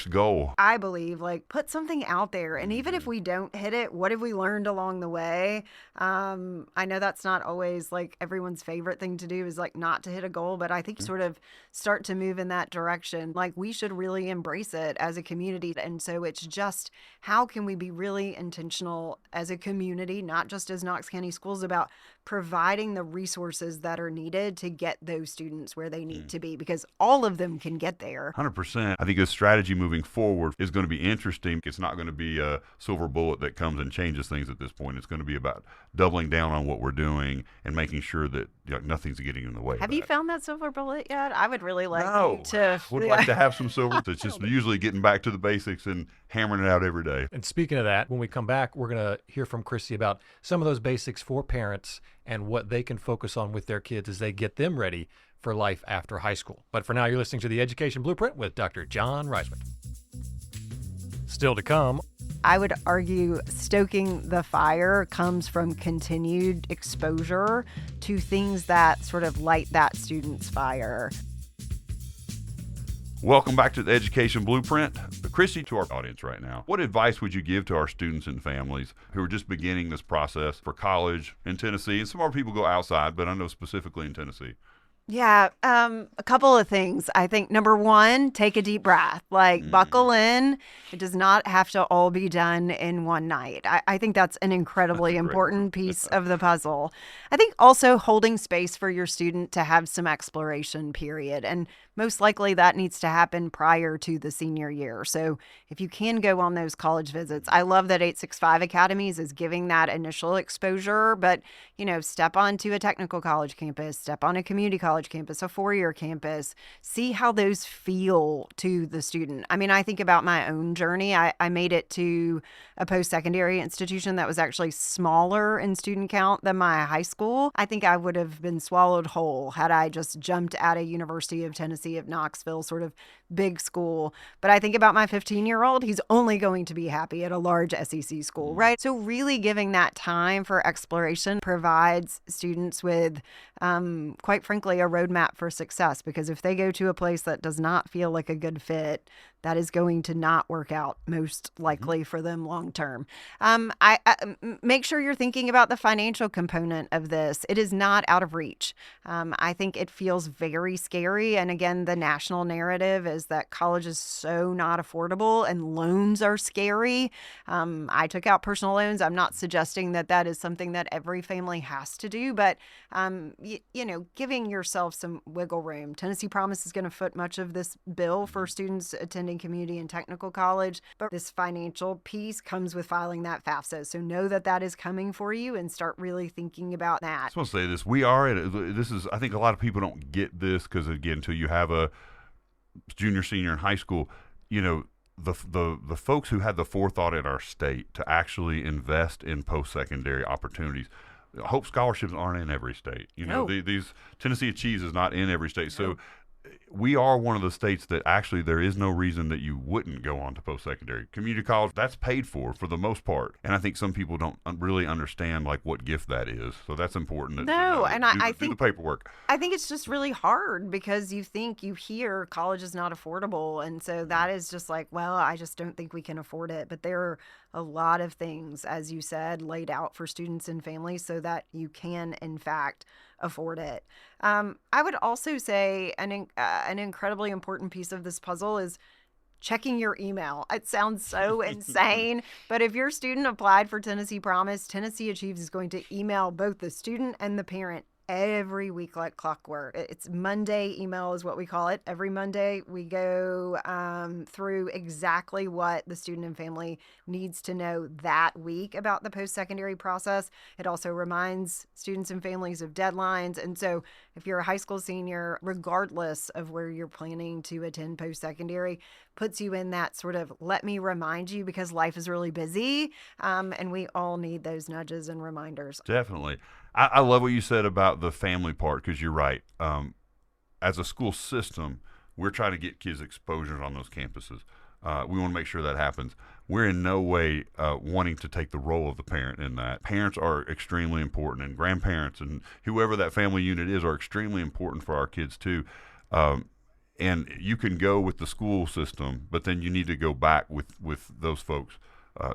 goal.
I believe, like, put something out there. And even if we don't hit it, what have we learned along the way? I know that's not always like everyone's favorite thing to do is like not to hit a goal, but I think sort of start to move in that direction. Like, we should really embrace it as a community. And so it's just, how can we be really intentional as a community, not just as Knox County Schools, about providing the resources that are needed to get those students where they need to be, because all of them can get there.
100%. I think the strategy moving forward is going to be interesting. It's not going to be a silver bullet that comes and changes things at this point. It's going to be about doubling down on what we're doing and making sure that nothing's getting in the way.
Have you found that silver bullet yet? I would really like you to.
Would like to have some silver. It's just usually getting back to the basics and hammering it out every day.
And speaking of that, when we come back, we're going to hear from Krissy about some of those basics for parents and what they can focus on with their kids as they get them ready for life after high school. But for now, you're listening to The Education Blueprint with Dr. Jon Rysewyk. Still to come.
I would argue stoking the fire comes from continued exposure to things that sort of light that student's fire.
Welcome back to the Education Blueprint. Krissy, to our audience right now, what advice would you give to our students and families who are just beginning this process for college in Tennessee? And some more people go outside, but I know specifically in Tennessee.
Yeah, a couple of things. I think number one, take a deep breath, like buckle in. It does not have to all be done in one night. I think that's an incredibly important piece of the puzzle. I think also holding space for your student to have some exploration period. And most likely that needs to happen prior to the senior year. So if you can go on those college visits, I love that 865 Academies is giving that initial exposure, but, step onto a technical college campus, step on a community college campus, a 4-year campus, see how those feel to the student. I mean, I think about my own journey. I made it to a post-secondary institution that was actually smaller in student count than my high school. I think I would have been swallowed whole had I just jumped at a University of Tennessee of Knoxville sort of big school. But I think about my 15-year-old, he's only going to be happy at a large SEC school, right? So really giving that time for exploration provides students with, quite frankly, a roadmap for success. Because if they go to a place that does not feel like a good fit, that is going to not work out most likely for them long term. I make sure you're thinking about the financial component of this. It is not out of reach. I think it feels very scary. And again, the national narrative is that college is so not affordable and loans are scary. I took out personal loans. I'm not suggesting that that is something that every family has to do, but giving yourself some wiggle room. Tennessee Promise is going to foot much of this bill for students attending community and technical college, but this financial piece comes with filing that FAFSA. So know that that is coming for you and start really thinking about that.
I just want to say this. I think a lot of people don't get this because, again, until you have a junior, senior in high school, the folks who had the forethought in our state to actually invest in post-secondary opportunities. Hope scholarships aren't in every state. These Tennessee Achieves is not in every state. So we are one of the states that actually there is no reason that you wouldn't go on to post-secondary. Community college, that's paid for the most part. And I think some people don't really understand like what gift that is. So that's important.
I
think the paperwork.
I think it's just really hard because you hear college is not affordable. And so that is just like, well, I just don't think we can afford it. But there are a lot of things, as you said, laid out for students and families so that you can, in fact, afford it. I would also say an incredibly important piece of this puzzle is checking your email. It sounds so insane, but if your student applied for Tennessee Promise, Tennessee Achieves is going to email both the student and the parent every week like clockwork. It's Monday email is what we call it. Every Monday we go through exactly what the student and family needs to know that week about the post-secondary process. It also reminds students and families of deadlines. And so if you're a high school senior, regardless of where you're planning to attend post-secondary, puts you in that sort of let me remind you, because life is really busy, and we all need those nudges and reminders.
Definitely. I love what you said about the family part, because you're right. As a school system, we're trying to get kids exposure on those campuses. We want to make sure that happens. We're in no way wanting to take the role of the parent in that. Parents are extremely important, and grandparents and whoever that family unit is are extremely important for our kids too. And you can go with the school system, but then you need to go back with those folks,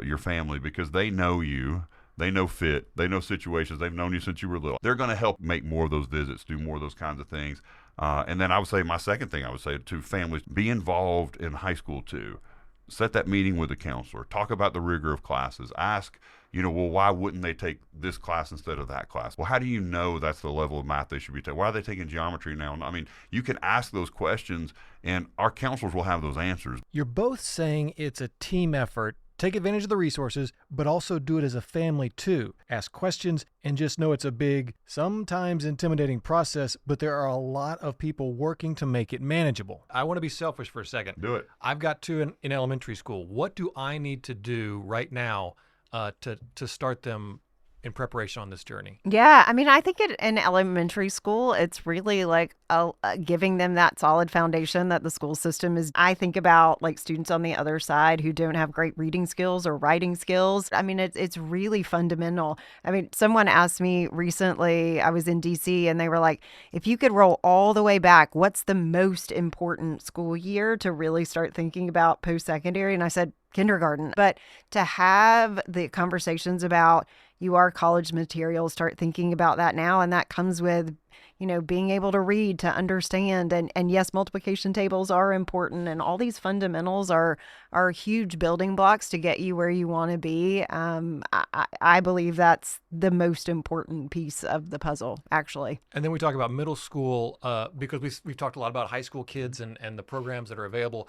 your family, because they know you. They know fit. They know situations. They've known you since you were little. They're going to help make more of those visits, do more of those kinds of things. And then I would say my second thing I would say to families, be involved in high school too. Set that meeting with the counselor. Talk about the rigor of classes. Ask, well, why wouldn't they take this class instead of that class? Well, how do you know that's the level of math they should be taking? Why are they taking geometry now? I mean, you can ask those questions, and our counselors will have those answers.
You're both saying it's a team effort. Take advantage of the resources, but also do it as a family too. Ask questions and just know it's a big, sometimes intimidating process, but there are a lot of people working to make it manageable. I want to be selfish for a second.
Do it.
I've got two in elementary school. What do I need to do right now to start them in preparation on this journey?
Yeah, I mean, I think in elementary school, it's really like giving them that solid foundation that the school system is. I think about like students on the other side who don't have great reading skills or writing skills. I mean, it's really fundamental. I mean, someone asked me recently, I was in DC, and they were like, if you could roll all the way back, what's the most important school year to really start thinking about post-secondary? And I said, kindergarten. But to have the conversations about college material, start thinking about that now. And that comes with, being able to read, to understand. And yes, multiplication tables are important. And all these fundamentals are huge building blocks to get you where you want to be. I believe that's the most important piece of the puzzle, actually.
And then we talk about middle school because we've talked a lot about high school kids and the programs that are available.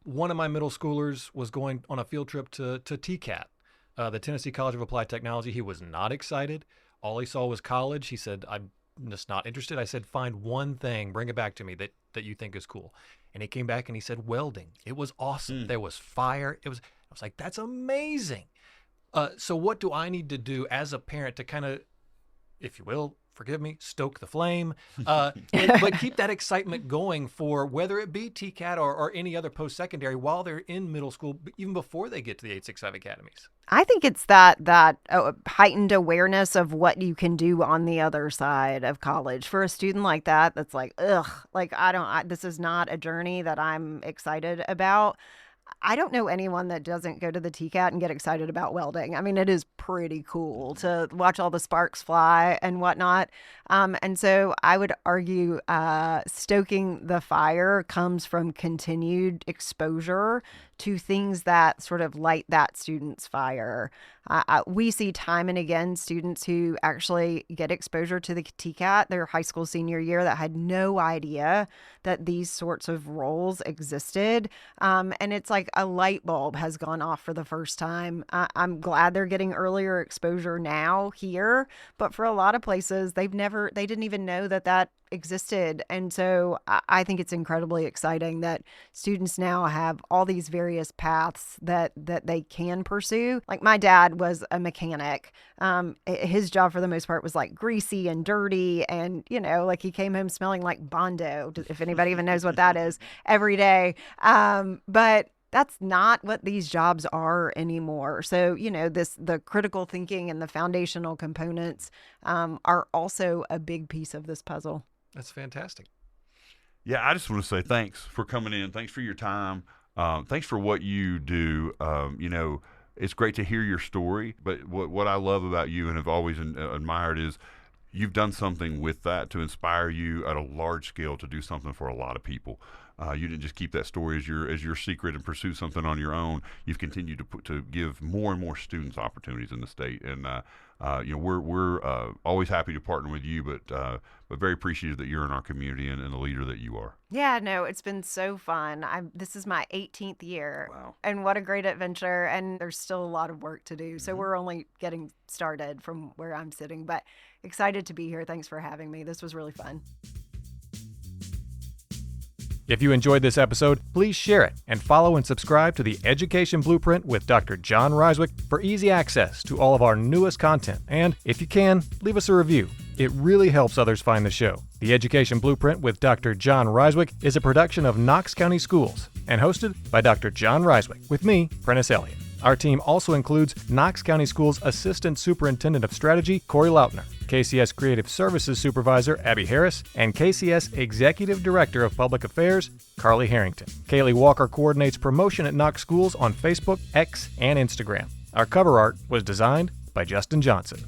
One of my middle schoolers was going on a field trip to TCAT, the Tennessee College of Applied Technology. He was not excited. All he saw was college. He said, I'm just not interested. I said, find one thing, bring it back to me that you think is cool. And he came back and he said, welding. It was awesome. There was fire. I was like, that's amazing. So what do I need to do as a parent to kind of, if you will, forgive me, stoke the flame, but keep that excitement going for whether it be TCAT or any other post-secondary while they're in middle school, even before they get to the 865 Academies?
I think it's that heightened awareness of what you can do on the other side of college. For a student like that, that's like, this is not a journey that I'm excited about. I don't know anyone that doesn't go to the TCAT and get excited about welding. I mean, it is pretty cool to watch all the sparks fly and whatnot. And so I would argue stoking the fire comes from continued exposure to things that sort of light that student's fire. We see time and again students who actually get exposure to the TCAT their high school senior year that had no idea that these sorts of roles existed. And it's like a light bulb has gone off for the first time. I'm glad they're getting earlier exposure now here, but for a lot of places, they didn't even know that existed. And so I think it's incredibly exciting that students now have all these various paths that they can pursue. Like my dad was a mechanic. His job for the most part was like greasy and dirty. And, like he came home smelling like Bondo, if anybody even knows what that is, every day. But that's not what these jobs are anymore. So, the critical thinking and the foundational components are also a big piece of this puzzle.
That's fantastic.
Yeah, I just want to say thanks for coming in. Thanks for your time. Thanks for what you do. It's great to hear your story, but what I love about you and have always admired is you've done something with that to inspire you at a large scale to do something for a lot of people. You didn't just keep that story as your secret and pursue something on your own. You've continued to give more and more students opportunities in the state, and we're always happy to partner with you, but very appreciative that you're in our community and the leader that you are.
Yeah, no, it's been so fun. This is my 18th year.
Wow.
And what a great adventure. And there's still a lot of work to do. So we're only getting started from where I'm sitting, but excited to be here. Thanks for having me. This was really fun.
If you enjoyed this episode, please share it and follow and subscribe to the Education Blueprint with Dr. Jon Rysewyk for easy access to all of our newest content. And if you can, leave us a review. It really helps others find the show. The Education Blueprint with Dr. Jon Rysewyk is a production of Knox County Schools and hosted by Dr. Jon Rysewyk with me, Prentice Elliott. Our team also includes Knox County Schools Assistant Superintendent of Strategy, Corey Lautner, KCS Creative Services Supervisor, Abby Harris, and KCS Executive Director of Public Affairs, Carly Harrington. Kaylee Walker coordinates promotion at Knox Schools on Facebook, X, and Instagram. Our cover art was designed by Justin Johnson.